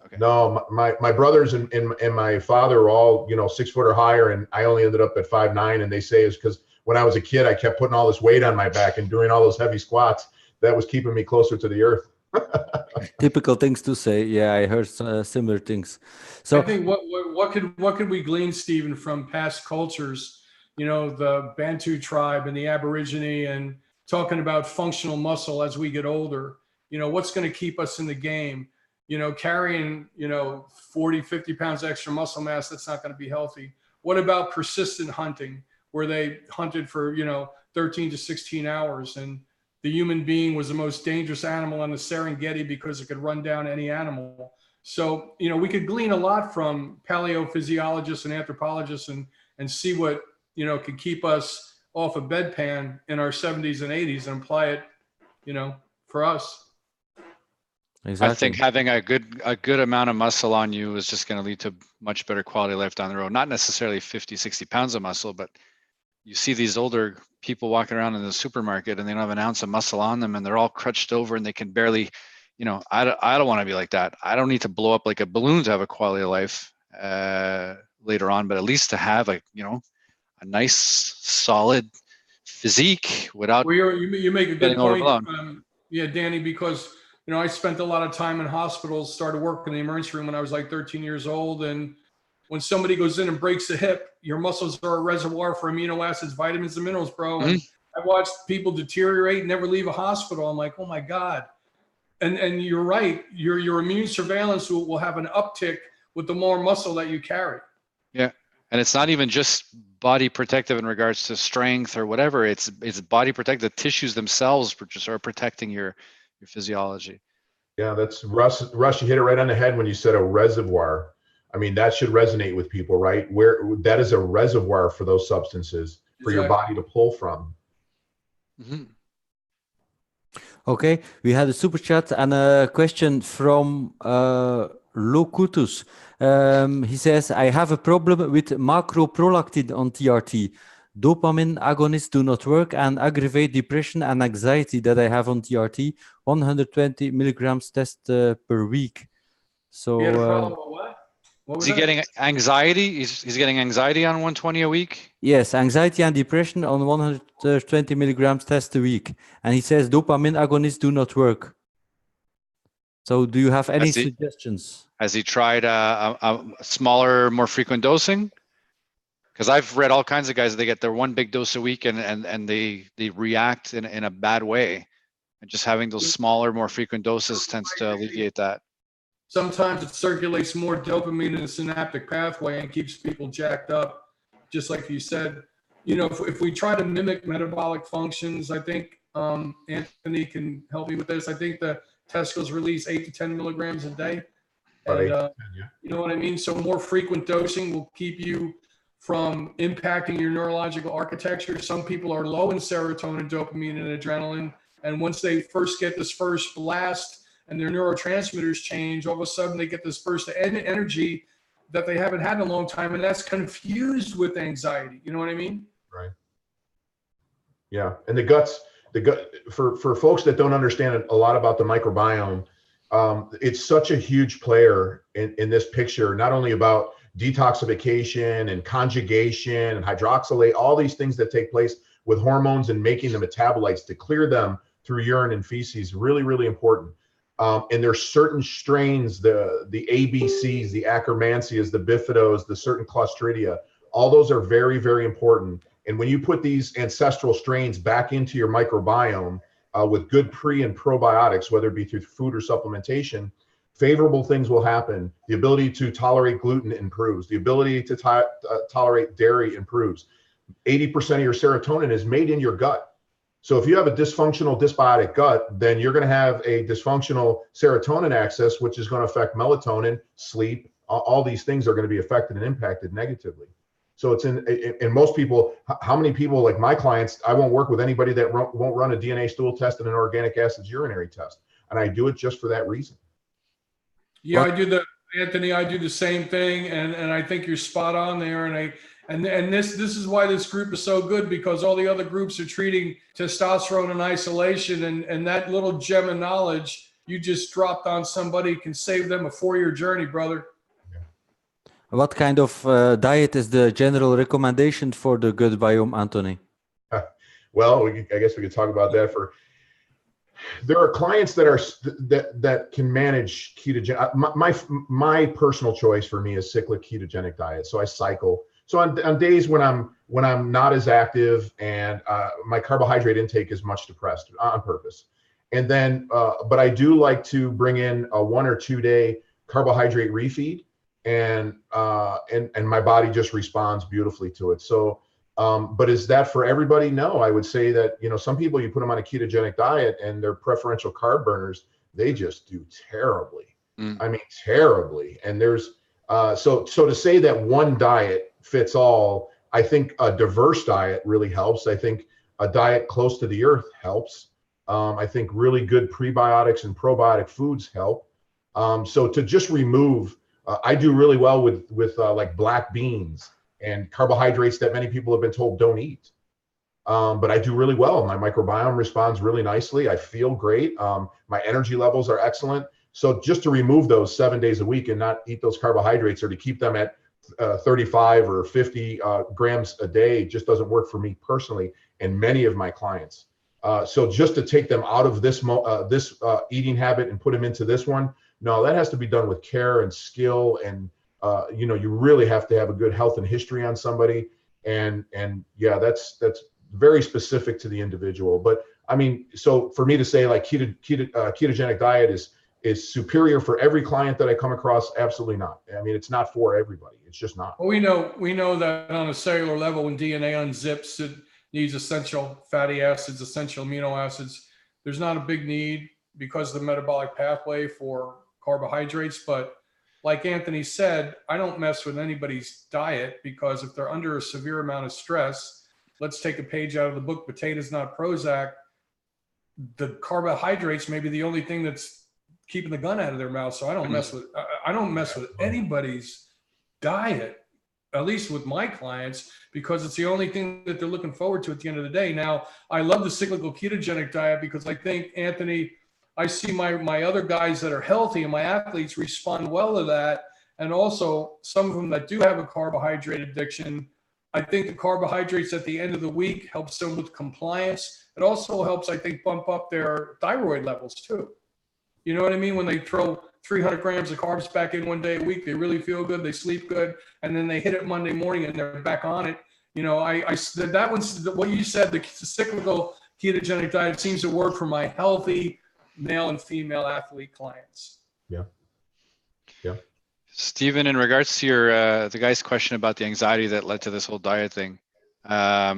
Okay. No, my brothers and my father are all 6 foot or higher, and I only ended up at 5'9", and they say it's because when I was a kid I kept putting all this weight on my back and doing all those heavy squats. That was keeping me closer to the earth. Typical things to say. Yeah, I heard similar things. So I think what could we glean, Stephen, from past cultures? The Bantu tribe and the Aborigine, and talking about functional muscle as we get older. What's going to keep us in the game? you know, carrying, you know, 40, 50 pounds extra muscle mass, that's not going to be healthy. What about persistent hunting, where they hunted for, you know, 13 to 16 hours, and the human being was the most dangerous animal on the Serengeti because it could run down any animal. So, you know, we could glean a lot from paleophysiologists and anthropologists and see what, you know, could keep us off a bedpan in our 70s and 80s and apply it, you know, for us. Exactly. I think having a good amount of muscle on you is just going to lead to much better quality of life down the road. Not necessarily 50, 60 pounds of muscle, but you see these older people walking around in the supermarket and they don't have an ounce of muscle on them, and they're all crunched over and they can barely, you know, I don't want to be like that. I don't need to blow up like a balloon to have a quality of life later on, but at least to have a, you know, a nice solid physique without Well, you make a good point. overblown. Yeah, Danny, because, you know, I spent a lot of time in hospitals, started working in the emergency room when I was like 13 years old. And when somebody goes in and breaks a hip, your muscles are a reservoir for amino acids, vitamins, and minerals, bro. Mm-hmm. And I watched people deteriorate and never leave a hospital. I'm like, oh my God. And you're right. Your immune surveillance will have an uptick with the more muscle that you carry. Yeah. And it's not even just body protective in regards to strength or whatever. It's body protective. The tissues themselves just are protecting your physiology. Yeah, that's Russ, you hit it right on the head when you said a reservoir. I mean, that should resonate with people, right? Where that is a reservoir for those substances for your body to pull from. Mm-hmm. Okay, we had a super chat and a question from Locutus. He says, I have a problem with macroprolactin on TRT. Dopamine agonists do not work and aggravate depression and anxiety that I have on TRT. 120 milligrams test per week. So, He had a problem with what? Is he getting anxiety? He's getting anxiety on 120 a week? Yes, anxiety and depression on 120 milligrams test a week. And he says dopamine agonists do not work. So do you have any suggestions? Has he tried a smaller, more frequent dosing? Because I've read all kinds of guys, they get their one big dose a week and they react in a bad way. And just having those smaller, more frequent doses tends to alleviate that. Sometimes it circulates more dopamine in the synaptic pathway and keeps people jacked up, just like you said. You know, if we try to mimic metabolic functions, I think Anthony can help me with this. I think the testicles release 8 to 10 milligrams a day. And, you know what I mean? So more frequent dosing will keep you from impacting your neurological architecture. Some people are low in serotonin, dopamine, and adrenaline. And once they first get this first blast, and their neurotransmitters change, all of a sudden they get this burst of energy that they haven't had in a long time, and that's confused with anxiety. You know what I mean? Right. Yeah, and the gut for folks that don't understand a lot about the microbiome, it's such a huge player in this picture. Not only about detoxification and conjugation and hydroxylate, all these things that take place with hormones and making the metabolites to clear them through urine and feces, really, really important. And there's certain strains, the ABCs, the Akkermansias, the Bifidos, the certain Clostridia, all those are very, very important. And when you put these ancestral strains back into your microbiome with good pre and probiotics, whether it be through food or supplementation, favorable things will happen. The ability to tolerate gluten improves. The ability to tolerate dairy improves. 80% of your serotonin is made in your gut. So if you have a dysfunctional dysbiotic gut, then you're going to have a dysfunctional serotonin axis, which is going to affect melatonin, sleep. All these things are going to be affected and impacted negatively. So it's in most people, how many people, like my clients, I won't work with anybody that won't run a DNA stool test and an organic acids urinary test. And I do it just for that reason. Yeah, Anthony, I do the same thing. And I think you're spot on there. And this is why this group is so good, because all the other groups are treating testosterone in isolation, and that little gem of knowledge you just dropped on somebody can save them a 4-year journey, brother. What kind of diet is the general recommendation for the gut biome, Anthony? Well, I guess we could talk about that. There are clients that can manage ketogenic. My personal choice for me is cyclic ketogenic diet. So I cycle. So on days when I'm not as active and my carbohydrate intake is much depressed on purpose, And then, but I do like to bring in a 1 or 2 day carbohydrate refeed, and my body just responds beautifully to it. So, but is that for everybody? No, I would say that, you know, some people, you put them on a ketogenic diet and they're preferential carb burners, they just do terribly. I mean, terribly. And there's, so to say that one diet fits all, I think a diverse diet really helps. I think a diet close to the earth helps. I think really good prebiotics and probiotic foods help. So to just remove, I do really well with like black beans and carbohydrates that many people have been told don't eat. But I do really well. My microbiome responds really nicely. I feel great. My energy levels are excellent. So just to remove those 7 days a week and not eat those carbohydrates, or to keep them at 35 or 50 grams a day, just doesn't work for me personally and many of my clients. So just to take them out of this eating habit and put them into this one, no, that has to be done with care and skill. And you know, you really have to have a good health and history on somebody. And yeah, that's very specific to the individual. But I mean, so for me to say like ketogenic diet is superior for every client that I come across, absolutely not. I mean, it's not for everybody. It's just not. Well, we know that on a cellular level, when DNA unzips, it needs essential fatty acids, essential amino acids. There's not a big need because of the metabolic pathway for carbohydrates. But like Anthony said, I don't mess with anybody's diet, because if they're under a severe amount of stress, let's take a page out of the book, Potatoes Not Prozac. The carbohydrates may be the only thing that's keeping the gun out of their mouth. So I don't mess with anybody's diet, at least with my clients, because it's the only thing that they're looking forward to at the end of the day. Now, I love the cyclical ketogenic diet because I think, Anthony, I see my other guys that are healthy and my athletes respond well to that. And also some of them that do have a carbohydrate addiction, I think the carbohydrates at the end of the week helps them with compliance. It also helps, I think, bump up their thyroid levels too. You know what I mean? When they throw 300 grams of carbs back in 1 day a week, they really feel good. They sleep good. And then they hit it Monday morning and they're back on it. You know, that one's what you said, the cyclical ketogenic diet seems to work for my healthy male and female athlete clients. Yeah. Yeah. Stephen, in regards to your, the guy's question about the anxiety that led to this whole diet thing, I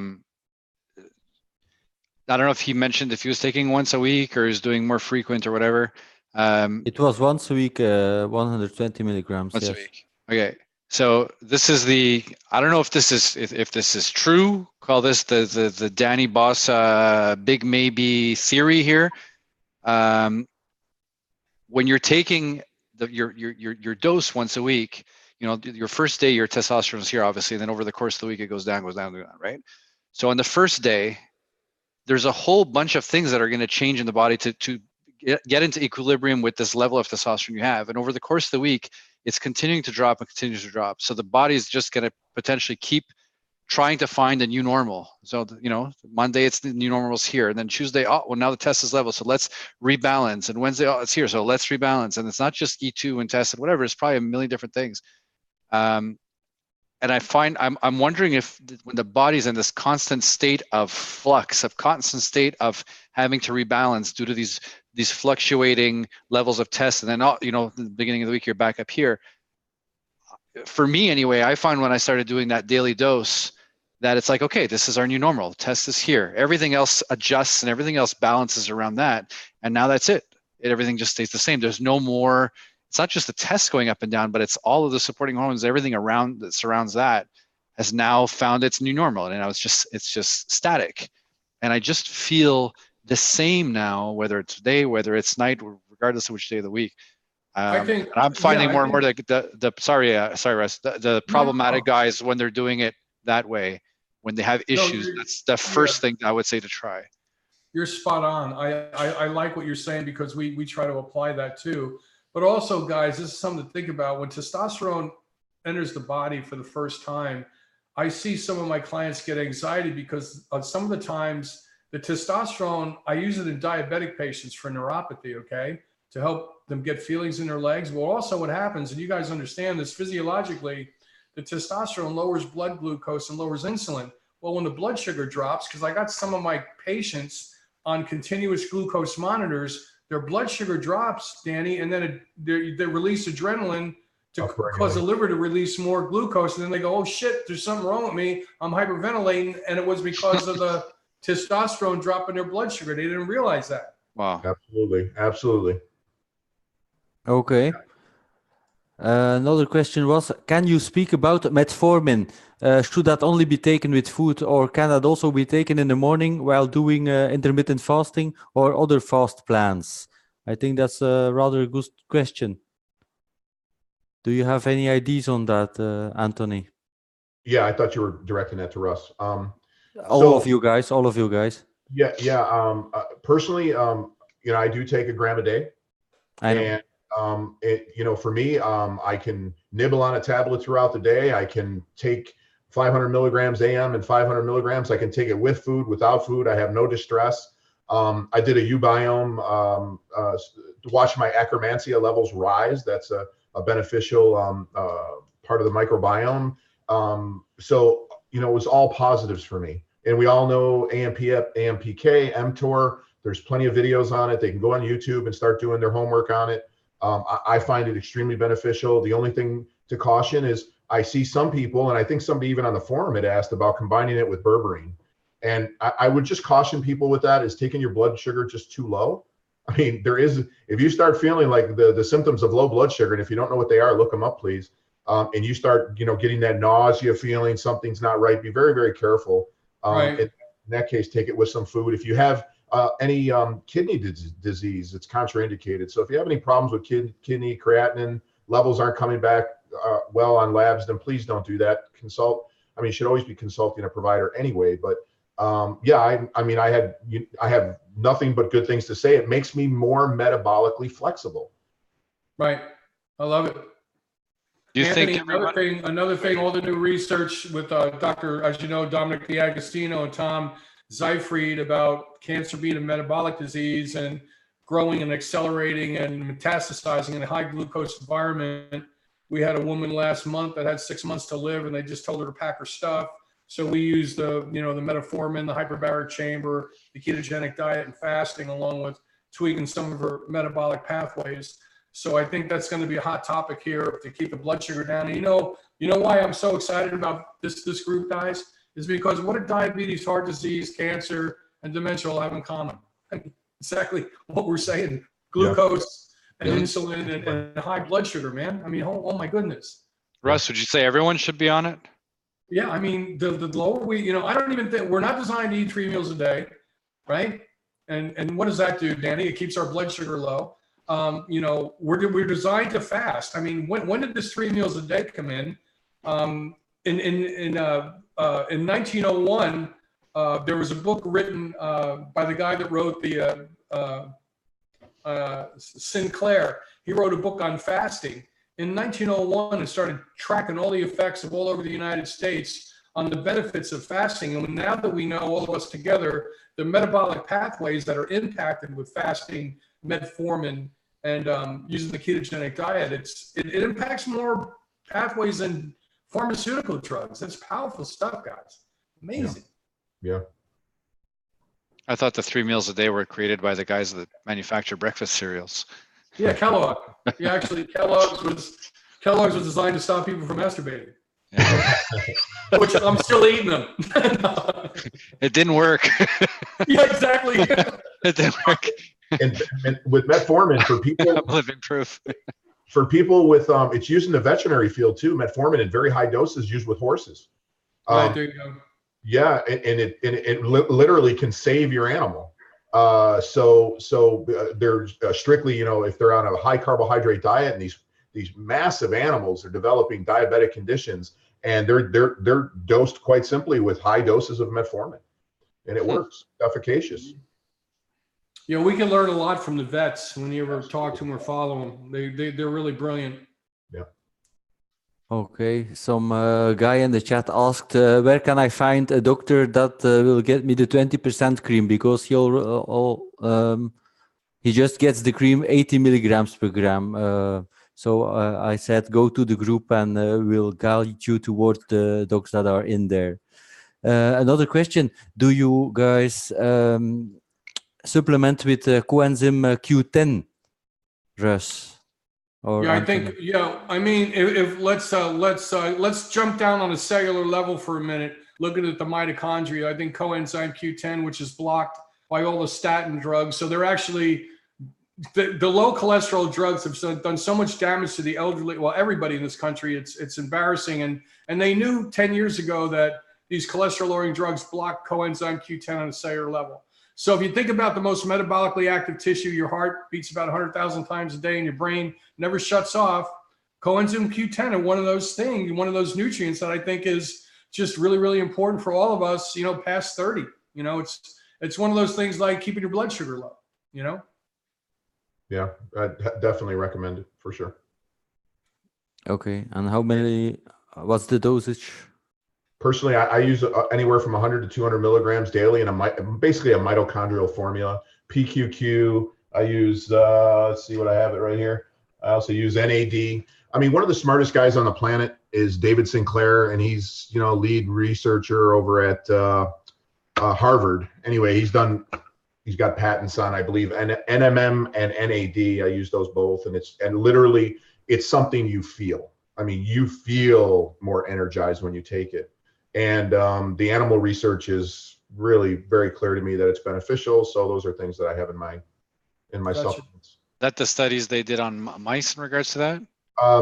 don't know if he mentioned if he was taking once a week or is doing more frequent or whatever. It was once a week, 120 milligrams. Once a week. Okay. So this is I don't know if this is true. Call this the Danny Bossa big maybe theory here. When you're taking your dose once a week, you know, your first day your testosterone is here, obviously, and then over the course of the week it goes down, right? So on the first day, there's a whole bunch of things that are going to change in the body to get into equilibrium with this level of testosterone you have. And over the course of the week, it's continuing to drop and continues to drop. So the body is just going to potentially keep trying to find a new normal. So, you know, Monday, it's the new normal's here. And then Tuesday, oh, well, now the test is level. So let's rebalance. And Wednesday, oh, it's here. So let's rebalance. And it's not just E2 and test and whatever. It's probably a million different things. And I find I'm wondering if when the body's in this constant state of flux, of constant state of having to rebalance due to these fluctuating levels of tests, and then you know, at the beginning of the week you're back up here. For me anyway, I find when I started doing that daily dose that it's like, okay, this is our new normal. Test is here. Everything else adjusts and everything else balances around that, and now that's it. Everything just stays the same. There's no more. It's not just the test going up and down, but it's all of the supporting hormones, everything around that surrounds that has now found its new normal. And now it's just static. And I just feel the same now, whether it's day, whether it's night, regardless of which day of the week. I think, and I'm finding more and more think, sorry, Russ, the problematic guys, when they're doing it that way, when they have issues, that's the first thing I would say to try. You're spot on. I like what you're saying, because we try to apply that too. But also, guys, this is something to think about. When testosterone enters the body for the first time, I see some of my clients get anxiety because some of the times the testosterone, I use it in diabetic patients for neuropathy, okay, to help them get feelings in their legs. Well, also what happens, and you guys understand this physiologically, the testosterone lowers blood glucose and lowers insulin. Well, when the blood sugar drops, because I got some of my patients on continuous glucose monitors, their blood sugar drops, Danny, and then they release adrenaline to cause the liver to release more glucose. And then they go, oh shit, there's something wrong with me. I'm hyperventilating. And it was because of the testosterone drop in their blood sugar. They didn't realize that. Wow. Absolutely. Absolutely. Okay. Another question was, can you speak about metformin? Should that only be taken with food, or can that also be taken in the morning while doing intermittent fasting or other fast plans? I think that's a rather good question. Do you have any ideas on that, Anthony? Yeah, I thought you were directing that to Russ. All of you guys. Yeah. Personally, you know, I do take a gram a day. I know. And for me, I can nibble on a tablet throughout the day. I can take 500 milligrams AM and 500 milligrams. I can take it with food, without food. I have no distress. I did a U-biome to watch my Akkermansia levels rise. That's a beneficial part of the microbiome. So, it was all positives for me. And we all know AMPK, mTOR. There's plenty of videos on it. They can go on YouTube and start doing their homework on it. I find it extremely beneficial. The only thing to caution is I see some people, and I think somebody even on the forum had asked about combining it with berberine. And I would just caution people with that, is taking your blood sugar just too low. I mean, if you start feeling like the symptoms of low blood sugar, and if you don't know what they are, look them up, please. And you start, getting that nausea feeling, something's not right, be very, very careful. Right. In that case, take it with some food. If you have any kidney disease, it's contraindicated. So if you have any problems with kidney creatinine levels aren't coming back well on labs, then please don't do that. You should always be consulting a provider anyway. But I have nothing but good things to say. It makes me more metabolically flexible. Right. I love it. Do you Anthony, think another thing, all the new research with Dr. as you know, Dominic D'Agostino and Tom Seyfried about cancer being a metabolic disease and growing and accelerating and metastasizing in a high glucose environment? We had a woman last month that had 6 months to live, and they just told her to pack her stuff. So we used the metformin, the hyperbaric chamber, the ketogenic diet, and fasting, along with tweaking some of her metabolic pathways. So I think that's going to be a hot topic here to keep the blood sugar down. And you know why I'm so excited about this group, guys, is because what do diabetes, heart disease, cancer, and dementia all have in common? Exactly what we're saying: glucose and insulin and high blood sugar, man. I mean, oh my goodness. Russ, would you say everyone should be on it? Yeah, I mean, the lower we, I don't even think, we're not designed to eat 3 meals a day, right? And what does that do, Danny? It keeps our blood sugar low. We're designed to fast. I mean, when did this 3 meals a day come in? In 1901, there was a book written by the guy that wrote the Sinclair. He wrote a book on fasting in 1901 and started tracking all the effects of all over the United States on the benefits of fasting. And now that we know, all of us together, the metabolic pathways that are impacted with fasting, metformin, and using the ketogenic diet, it impacts more pathways than pharmaceutical drugs. That's powerful stuff, guys. Amazing. Yeah. I thought the 3 meals a day were created by the guys that manufacture breakfast cereals. Yeah, Kellogg. Yeah, actually, Kellogg's was designed to stop people from masturbating. Yeah. Which I'm still eating them. It didn't work. Yeah, exactly. It didn't work. And with metformin, for people, I'm living proof. For people with it's used in the veterinary field too. Metformin in very high doses used with horses. Right, there you go. Yeah, and it literally can save your animal. So they're strictly, if they're on a high carbohydrate diet, and these massive animals are developing diabetic conditions, and they're dosed quite simply with high doses of metformin, and it works, efficacious. We can learn a lot from the vets when you ever talk to them or follow them. They're really brilliant. Yeah. Okay, some guy in the chat asked, where can I find a doctor that will get me the 20% cream? Because he just gets the cream 80 milligrams per gram. So I said, go to the group and we'll guide you towards the docs that are in there. Another question, do you guys supplement with coenzyme Q10, Russ? Or Yeah, I Anthony? think, yeah, I mean, if let's jump down on a cellular level for a minute, looking at the mitochondria. I think coenzyme Q10, which is blocked by all the statin drugs. So they're actually, the low cholesterol drugs have done so much damage to the elderly, well, everybody in this country. It's embarrassing. And they knew 10 years ago that these cholesterol-lowering drugs block coenzyme Q10 on a cellular level. So if you think about the most metabolically active tissue, your heart beats about 100,000 times a day and your brain never shuts off. Coenzyme Q10 are one of those things, one of those nutrients that I think is just really, really important for all of us, you know, past 30. You know, it's one of those things like keeping your blood sugar low, you know? Yeah, I definitely recommend it for sure. Okay, and how many? What's the dosage? Personally, I use anywhere from 100 to 200 milligrams daily, and basically a mitochondrial formula. PQQ. I use. Let's see what I have it right here. I also use NAD. I mean, one of the smartest guys on the planet is David Sinclair, and he's lead researcher over at Harvard. Anyway, he's got patents on, I believe, NMM and NAD. I use those both, and literally it's something you feel. I mean, you feel more energized when you take it. And the animal research is really very clear to me that it's beneficial. So those are things that I have in my Gotcha. supplements. That the studies they did on mice in regards to that?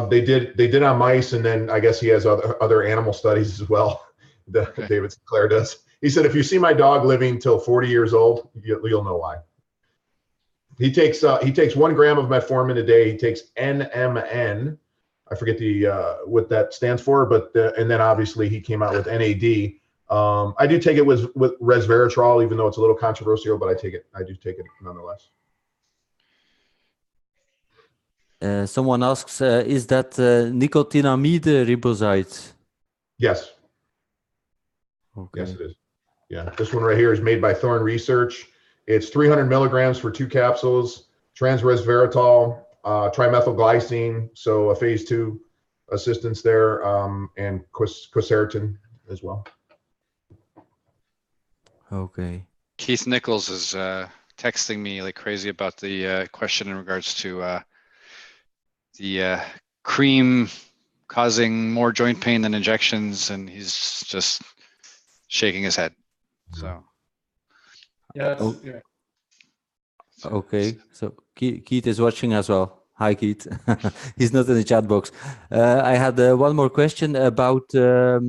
They did on mice, and then I guess he has other animal studies as well. Okay. David Sinclair does. He said, if you see my dog living till 40 years old, you'll know why. He takes 1 gram of metformin a day. He takes NMN. I forget what that stands for, but and then obviously he came out with NAD. I do take it with resveratrol, even though it's a little controversial, but I do take it nonetheless. Someone asks, is that nicotinamide riboside? Yes. Okay. Yes, it is. Yeah, this one right here is made by Thorne Research. It's 300 milligrams for 2 capsules, transresveratrol, trimethylglycine, so a phase 2 assistance there, and quercetin as well. Okay. Keith Nichols is texting me like crazy about the question in regards to the cream causing more joint pain than injections, and he's just shaking his head. So Yeah. Oh. Yeah. Okay, so Keith is watching as well. Hi, Keith. He's not in the chat box. I had one more question about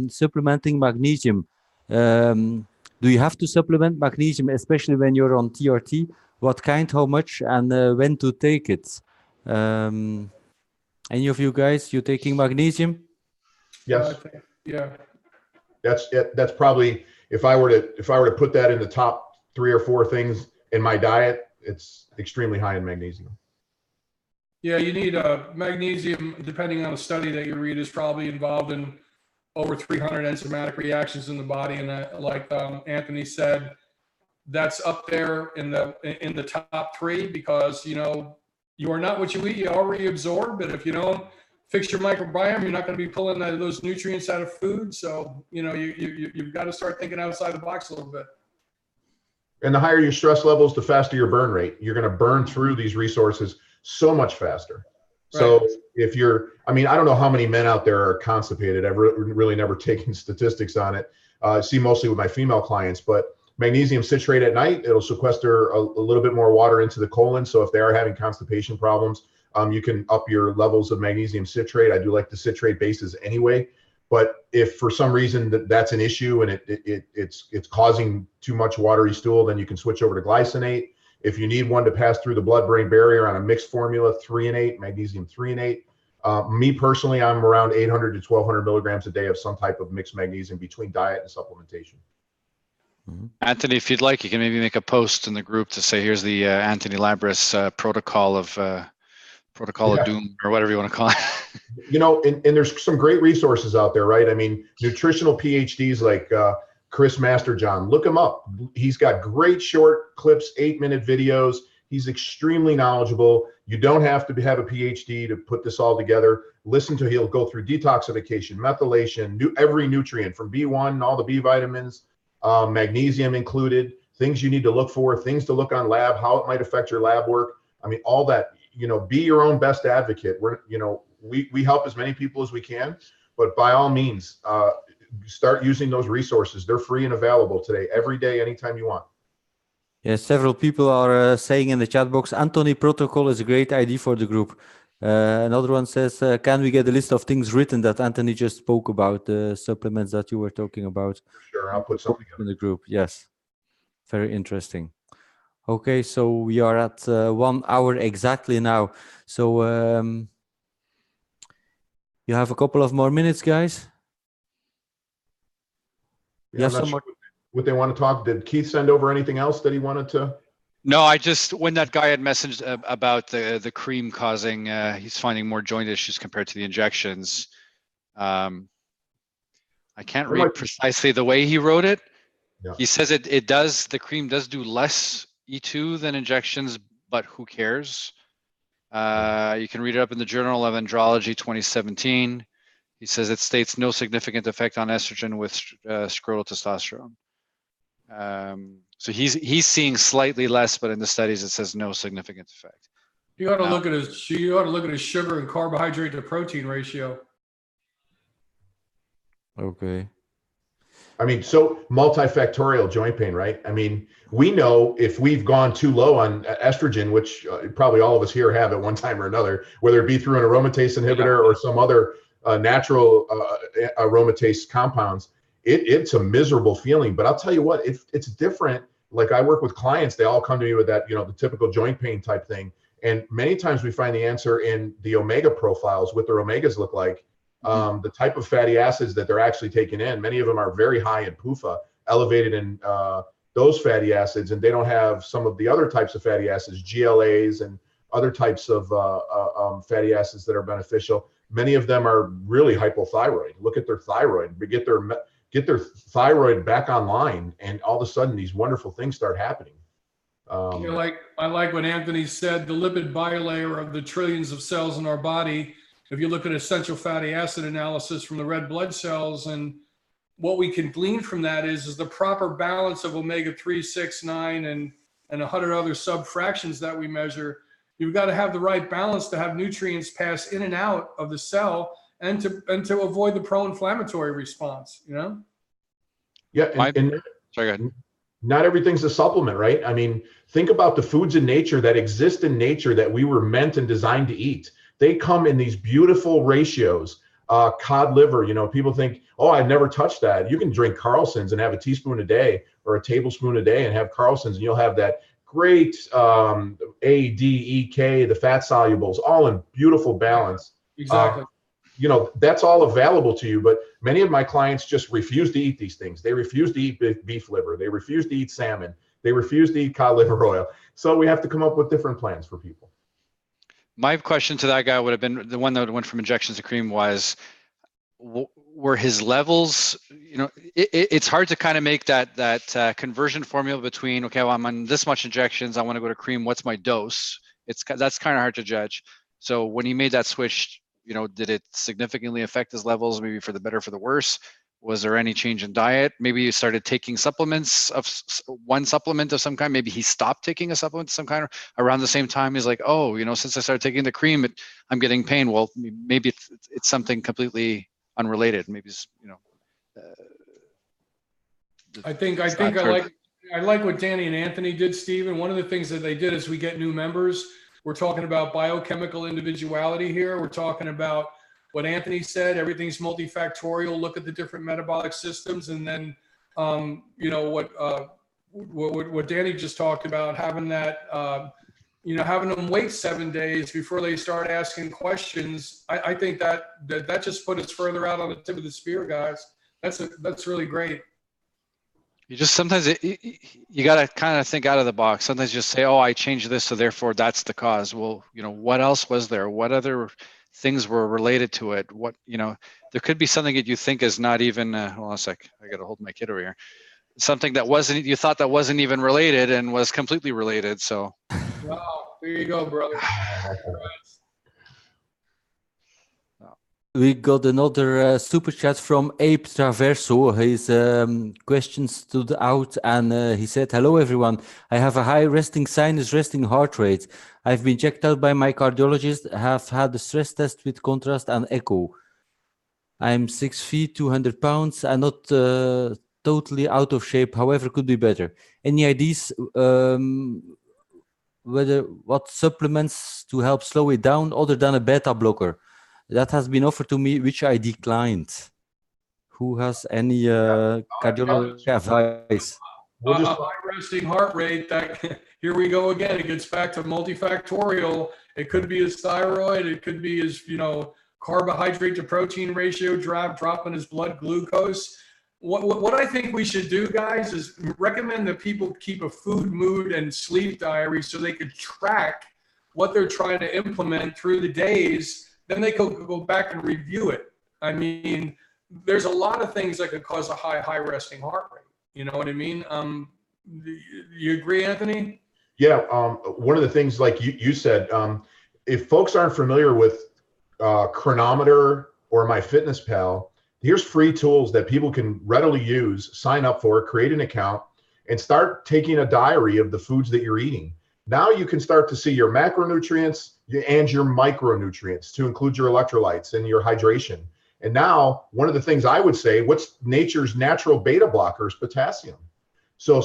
supplementing magnesium. Do you have to supplement magnesium, especially when you're on TRT? What kind, how much, and when to take it? Any of you guys, you taking magnesium? Yes. Yeah. That's probably, if I were to put that in the top 3 or 4 things in my diet, it's extremely high in magnesium. Yeah, you need magnesium, depending on the study that you read, is probably involved in over 300 enzymatic reactions in the body. And like Anthony said, that's up there in the top 3 because, you are not what you eat, you already absorb. But if you don't fix your microbiome, you're not going to be pulling those nutrients out of food. So, you've got to start thinking outside the box a little bit. And the higher your stress levels, the faster your burn rate. You're going to burn through these resources so much faster. So Right. if I don't know how many men out there are constipated. I've really never taken statistics on it. I see mostly with my female clients, but magnesium citrate at night, it'll sequester a little bit more water into the colon. So if they are having constipation problems, you can up your levels of magnesium citrate. I do like the citrate bases anyway. But if for some reason that's an issue and it's causing too much watery stool, then you can switch over to glycinate. If you need one to pass through the blood-brain barrier on a mixed formula, 3 and 8, magnesium 3 and 8. Me personally, I'm around 800 to 1200 milligrams a day of some type of mixed magnesium between diet and supplementation. Mm-hmm. Anthony, if you'd like, you can maybe make a post in the group to say, here's the Anthony Llabres protocol of doom, or whatever you want to call it. And there's some great resources out there, right? I mean, nutritional PhDs like Chris Masterjohn, look him up. He's got great short clips, 8-minute videos. He's extremely knowledgeable. You don't have to have a PhD to put this all together. He'll go through detoxification, methylation, every nutrient from B1, all the B vitamins, magnesium included. things you need to look for, things to look on lab, how it might affect your lab work. I mean, all that, you know, be your own best advocate. We help as many people as we can, but by all means, start using those resources. They're free and available today, every day, anytime you want. Yes, several people are saying in the chat box, Anthony protocol is a great idea for the group. Another one says, can we get a list of things written that Anthony just spoke about, the supplements that you were talking about? Sure, I'll put something in the group. Yes, very interesting. Okay, so we are at 1 hour exactly now. So you have a couple of more minutes, guys. Yeah, I'm not sure what they want to talk. Did Keith send over anything else that he wanted to? No, I just, when that guy had messaged about the cream causing, he's finding more joint issues compared to the injections. I can't read precisely the way he wrote it. Yeah. He says the cream does do less E2 than injections, but who cares? You can read it up in the Journal of Andrology 2017. He says it states no significant effect on estrogen with scrotal testosterone. So he's seeing slightly less, but in the studies it says no significant effect. You ought to look at his sugar and carbohydrate to protein ratio. Okay. I mean, so multifactorial joint pain, right? I mean, we know if we've gone too low on estrogen, which probably all of us here have at one time or another, whether it be through an aromatase inhibitor or some other natural aromatase compounds, it's a miserable feeling. But I'll tell you what, it's different. Like I work with clients, they all come to me with that, you know, the typical joint pain type thing. And many times we find the answer in the omega profiles, what their omegas look like. The type of fatty acids that they're actually taking in, many of them are very high in PUFA, elevated in those fatty acids, and they don't have some of the other types of fatty acids, GLAs and other types of fatty acids that are beneficial. Many of them are really hypothyroid. Look at their thyroid, get their thyroid back online, and all of a sudden these wonderful things start happening. I like what Anthony said, the lipid bilayer of the trillions of cells in our body. If you look at essential fatty acid analysis from the red blood cells, and what we can glean from that is the proper balance of omega-3, 6, 9, and 100 other subfractions that we measure. You've got to have the right balance to have nutrients pass in and out of the cell and to avoid the pro-inflammatory response, you know? Yeah, sorry, go ahead. Not everything's a supplement, right? I mean, think about the foods in nature that exist in nature that we were meant and designed to eat. They come in these beautiful ratios. Cod liver, you know, people think, oh, I've never touched that. You can drink Carlson's and have a teaspoon a day or a tablespoon a day and have Carlson's, and you'll have that great A, D, E, K, the fat solubles, all in beautiful balance. Exactly. You know, that's all available to you, but many of my clients just refuse to eat these things. They refuse to eat beef liver. They refuse to eat salmon. They refuse to eat cod liver oil. So we have to come up with different plans for people. My question to that guy would have been, the one that went from injections to cream, was, were his levels, you know, it's hard to kind of make that conversion formula between, okay, well, I'm on this much injections, I want to go to cream, what's my dose? That's kind of hard to judge. So when he made that switch, you know, did it significantly affect his levels, maybe for the better, for the worse? Was there any change in diet? Maybe he started taking supplements of one supplement of some kind. Maybe he stopped taking a supplement of some kind. Around the same time, he's like, oh, you know, since I started taking the cream, I'm getting pain. Well, maybe it's something completely unrelated. Maybe it's, you know. I like what Danny and Anthony did, Stephen. One of the things that they did is we get new members. We're talking about biochemical individuality here. We're talking about what Anthony said, everything's multifactorial. Look at the different metabolic systems. And then, you know, what Danny just talked about, having that, you know, having them wait 7 days before they start asking questions. I think that just put us further out on the tip of the spear, guys. That's really great. You just sometimes you got to kind of think out of the box. Sometimes you just say, oh, I changed this, so therefore that's the cause. Well, you know, what else was there? What other things were related to it? What, you know, there could be something that you think is not even, hold on a sec, I got to hold my kid over here. Something that wasn't, you thought that wasn't even related and was completely related. So. Wow, there you go, brother. We got another super chat from Abe Traverso. His question stood out and he said, "Hello everyone. I have a high resting sinus, resting heart rate. I've been checked out by my cardiologist, have had a stress test with contrast and echo. I'm 6 feet, 200 pounds, and not totally out of shape, however, could be better. Any ideas what supplements to help slow it down other than a beta blocker? That has been offered to me, which I declined. Who has any cardiology advice?" We'll just high resting heart rate. That here we go again. It gets back to multifactorial. It could be his thyroid. It could be his, carbohydrate to protein ratio dropping his blood glucose. What I think we should do, guys, is recommend that people keep a food, mood, and sleep diary so they could track what they're trying to implement through the days. Then they could go back and review it. I mean, there's a lot of things that could cause a high resting heart rate. You know what I mean? You agree, Anthony? Yeah. One of the things, like you said, if folks aren't familiar with Chronometer or MyFitnessPal, here's free tools that people can readily use, sign up for, create an account, and start taking a diary of the foods that you're eating. Now you can start to see your macronutrients and your micronutrients, to include your electrolytes and your hydration. And now, one of the things I would say, what's nature's natural beta blockers? Potassium. So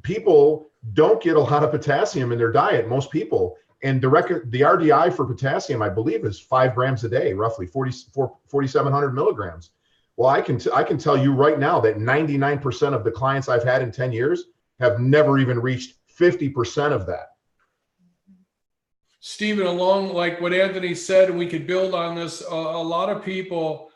people don't get a lot of potassium in their diet, most people. And the RDI for potassium, I believe, is 5 grams a day, roughly 4,700 milligrams. Well, I can tell you right now that 99% of the clients I've had in 10 years have never even reached 50% of that. Stephen, along like what Anthony said, and we could build on this, a lot of people,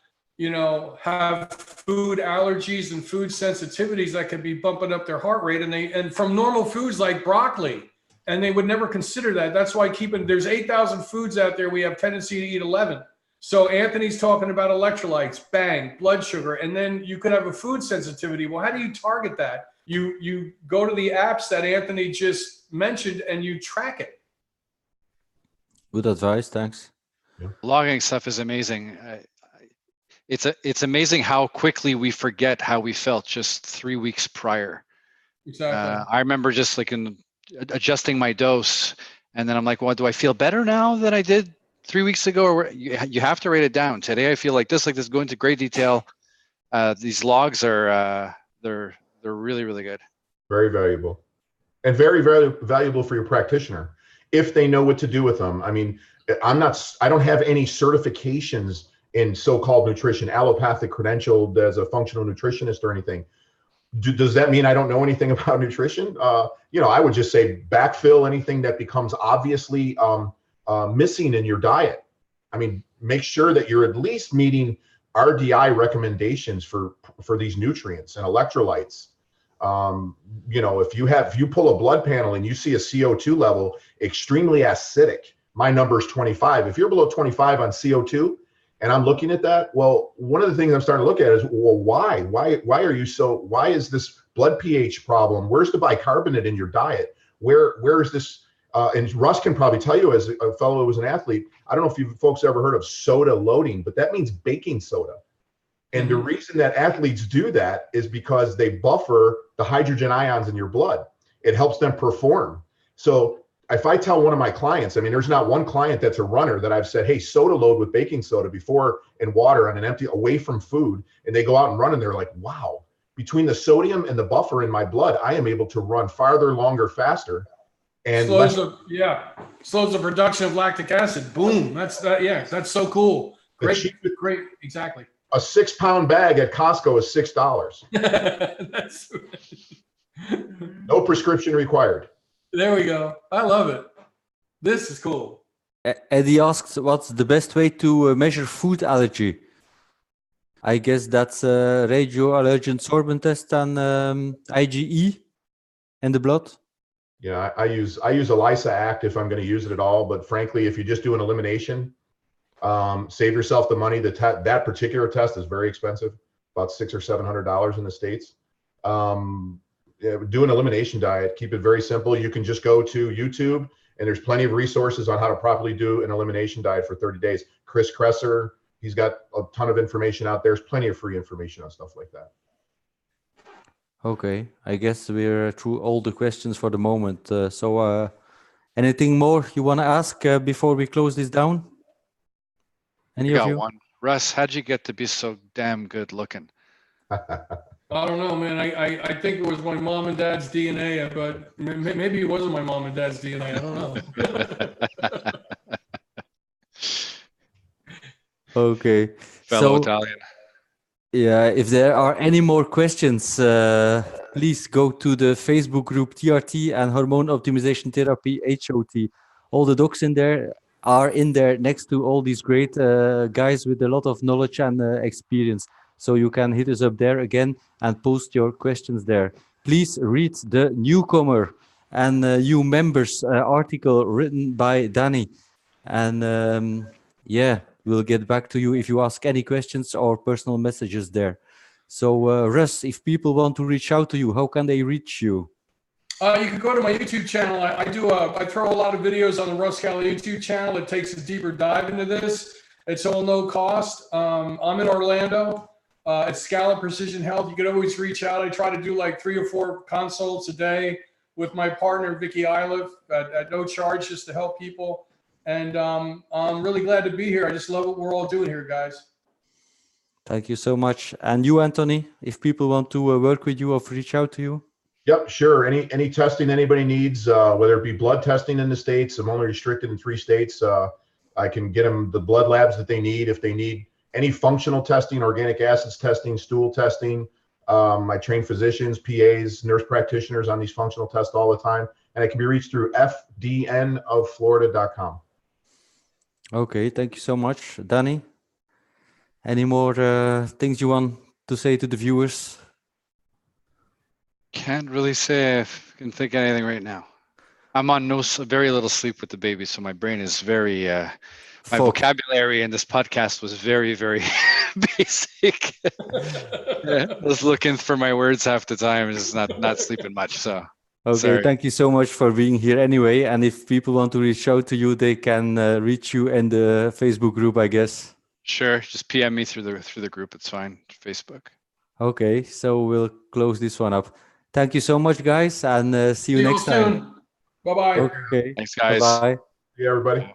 have food allergies and food sensitivities that could be bumping up their heart rate, and from normal foods like broccoli, and they would never consider that. That's why there's 8,000 foods out there. We have tendency to eat 11. So Anthony's talking about electrolytes, bang, blood sugar, and then you could have a food sensitivity. Well, how do you target that? You go to the apps that Anthony just mentioned and you track it. Good advice, thanks. Logging stuff is amazing. It's amazing how quickly we forget how we felt just 3 weeks prior. Exactly. I remember just like adjusting my dose, and then I'm like, well, do I feel better now than I did 3 weeks ago? Or you have to write it down. Today I feel like this, go into great detail. These logs are they're really, really good. Very valuable, and very, very valuable for your practitioner if they know what to do with them. I mean, I don't have any certifications in so-called nutrition, allopathic credentialed as a functional nutritionist or anything. Does that mean I don't know anything about nutrition? I would just say backfill anything that becomes obviously missing in your diet. I mean, make sure that you're at least meeting RDI recommendations for these nutrients and electrolytes. If you pull a blood panel and you see a CO2 level extremely acidic, my number is 25. If you're below 25 on CO2, and I'm looking at that, well, one of the things I'm starting to look at is, well, why? Why is this blood pH problem? Where's the bicarbonate in your diet? Where is this? And Russ can probably tell you, as a fellow who was an athlete, I don't know if you folks ever heard of soda loading, but that means baking soda. And the reason that athletes do that is because they buffer the hydrogen ions in your blood. It helps them perform. So if I tell one of my clients, I mean, there's not one client that's a runner that I've said, hey, soda load with baking soda before and water on an empty, away from food, and they go out and run and they're like, wow, between the sodium and the buffer in my blood, I am able to run farther, longer, faster. And slows the production of lactic acid. Boom. That's so cool. Great, exactly. A 6-pound bag at Costco is $6. No prescription required. There we go. I love it. This is cool. Eddie asks, what's the best way to measure food allergy? I guess that's radio allergen sorbent test and IgE in the blood. Yeah, I use ELISA Act if I'm going to use it at all. But frankly, if you just do an elimination, save yourself the money. That particular test is very expensive, about $600 or $700 in the States. Do an elimination diet. Keep it very simple. You can just go to YouTube, and there's plenty of resources on how to properly do an elimination diet for 30 days. Chris Kresser, He's got a ton of information out there. There's plenty of free information on stuff like that. Okay, I guess we're through all the questions for the moment. So anything more you want to ask before we close this down? Any I of got you? one. Russ, how'd you get to be so damn good looking? I don't know, man. I think it was my mom and dad's DNA, but maybe it wasn't my mom and dad's DNA. I don't know. Okay. Fellow So Italian. yeah, if there are any more questions, please go to the Facebook group TRT and Hormone Optimization Therapy HOT. All the docs in there are in there next to all these great guys with a lot of knowledge and experience. So you can hit us up there again and post your questions there. Please read the newcomer and new members article written by Danny. And yeah, we'll get back to you if you ask any questions or personal messages there. So Russ, if people want to reach out to you, how can they reach you? You can go to my YouTube channel. I throw a lot of videos on the Russ Scala YouTube channel. It takes a deeper dive into this. It's all no cost. I'm in Orlando. It's Scala Precision Health. You can always reach out. I try to do like 3 or 4 consults a day with my partner, Vicky Iliff, at no charge, just to help people. And I'm really glad to be here. I just love what we're all doing here, guys. Thank you so much. And you, Anthony, if people want to work with you or reach out to you? Yep, sure. Any testing anybody needs, whether it be blood testing in the States, I'm only restricted in 3 states. I can get them the blood labs that they need. If they need any functional testing, organic acids testing, stool testing, I train physicians, PAs, nurse practitioners on these functional tests all the time. And it can be reached through fdnoflorida.com. Okay, thank you so much. Danny, any more things you want to say to the viewers? Can't really say I can think of anything right now. I'm on very little sleep with the baby, so my brain is very, my vocabulary in this podcast was very, very basic. I was looking for my words half the time and just not sleeping much. So okay, sorry. Thank you so much for being here anyway. And if people want to reach out to you, they can reach you in the Facebook group, I guess. Sure, just PM me through the group. It's fine. Facebook. Okay, so we'll close this one up. Thank you so much, guys, and see you next time. Bye-bye. Okay. Thanks, guys. Bye-bye. See you, everybody.